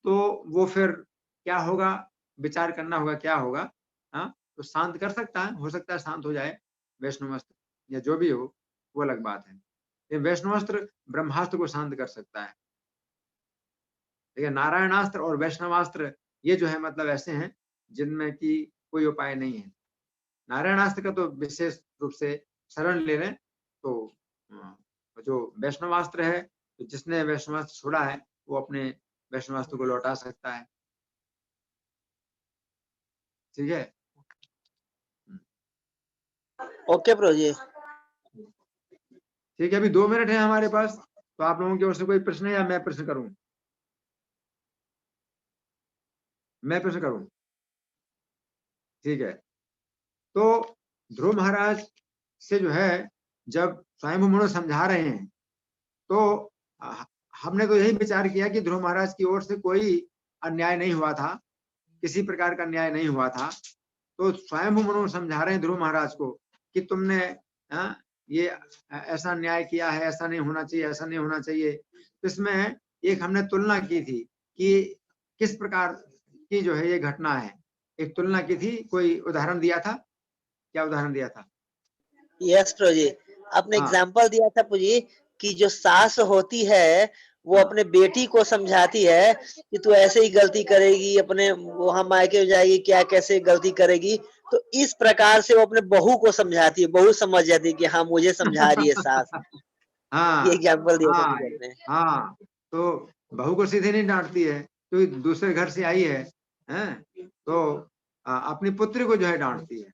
तो वो फिर क्या होगा, विचार करना होगा क्या होगा। हाँ, तो शांत कर सकता है, हो सकता है शांत हो जाए वैष्णवास्त्र या जो भी हो, वो अलग बात है। ये वैष्णवास्त्र ब्रह्मास्त्र को शांत कर सकता है। ठीक है, नारायणास्त्र और वैष्णवास्त्र ये जो है मतलब ऐसे हैं जिनमें कि कोई उपाय नहीं है। नारायणास्त्र का तो विशेष रूप से शरण ले लें, तो जो वैष्णवास्त्र है, तो जिसने वैष्णवास्त्र छोड़ा है वो अपने वैष्णवास्त्र को लौटा सकता है। ठीक है। ओके प्रभु जी। ठीक है, अभी 2 मिनट है हमारे पास, तो आप लोगों की ओर से कोई प्रश्न है या मैं प्रश्न करूं? मैं प्रश्न करूं? ठीक है। तो ध्रुव महाराज से जो है जब स्वयं मनु समझा रहे हैं, तो हमने तो यही विचार किया कि ध्रुव महाराज की ओर से कोई अन्याय नहीं हुआ था, किसी प्रकार का अन्याय नहीं हुआ था। तो स्वयं मनु समझा रहे हैं ध्रुव महाराज को कि तुमने ये ऐसा अन्याय किया है, ऐसा नहीं होना चाहिए, ऐसा नहीं होना चाहिए। तो इसमें एक हमने तुलना की थी कि किस प्रकार की जो है ये घटना है, एक तुलना की थी, कोई उदाहरण दिया था, क्या उदाहरण दिया था? यस प्रभु जी, आपने हाँ एग्जाम्पल दिया था प्रभु जी कि जो सास होती है वो हाँ अपने बेटी को समझाती है कि तू ऐसे ही गलती करेगी, अपने वहां मायके जाएगी, क्या कैसे गलती करेगी। तो इस प्रकार से वो अपने बहू को समझाती है, बहू समझ जाती है कि हाँ मुझे समझा रही है सास। ये हाँ एग्जाम्पल दिया था हाँ प्रभु जी आपने। हाँ। तो बहू को सीधे नहीं डांटती है, तो दूसरे घर से आई है, तो अपनी पुत्री को जो है डांटती है,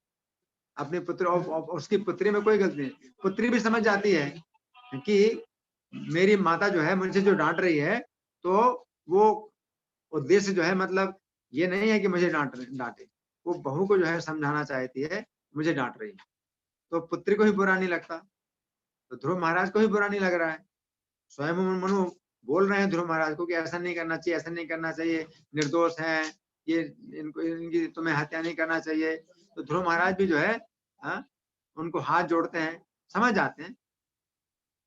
अपनी पुत्री, और उसकी पुत्री में कोई गलती नहीं, पुत्री भी समझ जाती है कि मेरी माता जो है मुझे जो डांट रही है, तो वो उद्देश्य जो है मतलब ये नहीं है कि मुझे डांटे, वो बहू को जो है समझाना चाहती है, मुझे डांट रही है। तो पुत्री को ही बुरा नहीं लगता, तो ध्रुव महाराज को ही बुरा नहीं लग रहा है। स्वयं मनु बोल रहे हैं ध्रुव महाराज को कि ऐसा नहीं करना चाहिए, ऐसा नहीं करना चाहिए, निर्दोष हैं ये, इनको, इनकी तुम्हें हत्या नहीं करना चाहिए। तो ध्रुव महाराज भी जो है उनको हाथ जोड़ते हैं, समझ जाते हैं।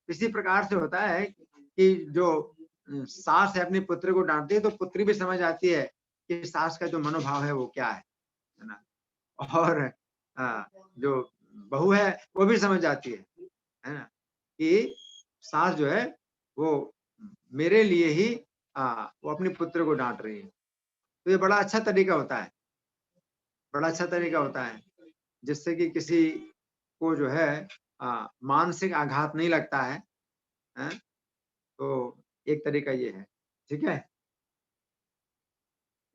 इसी प्रकार से होता है कि जो सास है अपनी पुत्र को डांटती है, तो पुत्री भी समझ आती है कि सास का जो मनोभाव है वो क्या है ना। और जो बहू है वो भी समझ जाती है ना, कि सास जो है वो मेरे लिए ही वो अपने पुत्र को डांट रही है। तो ये बड़ा अच्छा तरीका होता है, बड़ा अच्छा तरीका होता है, जिससे कि किसी को जो है मानसिक आघात नहीं लगता है, हैं? तो एक तरीका ये है। ठीक है,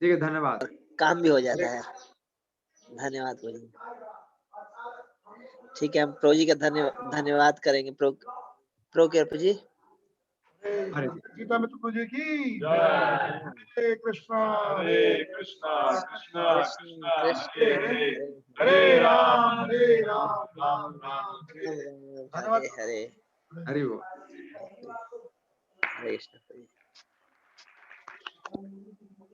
ठीक है, धन्यवाद। काम भी हो जाता है। धन्यवाद प्रभु जी। ठीक है, हम प्रभु जी का धन्यवाद करेंगे प्रभु जी। हरे गीता में तो जी की जय। हरे कृष्णा हरे कृष्णा कृष्णा कृष्णा कृष्ण हरे हरे हरे हरे राम राम हरे हरे राम राम राम राम राम राम हरे हरे। धन्यवाद। हरे हरे हरि बोल। हरे कृष्ण।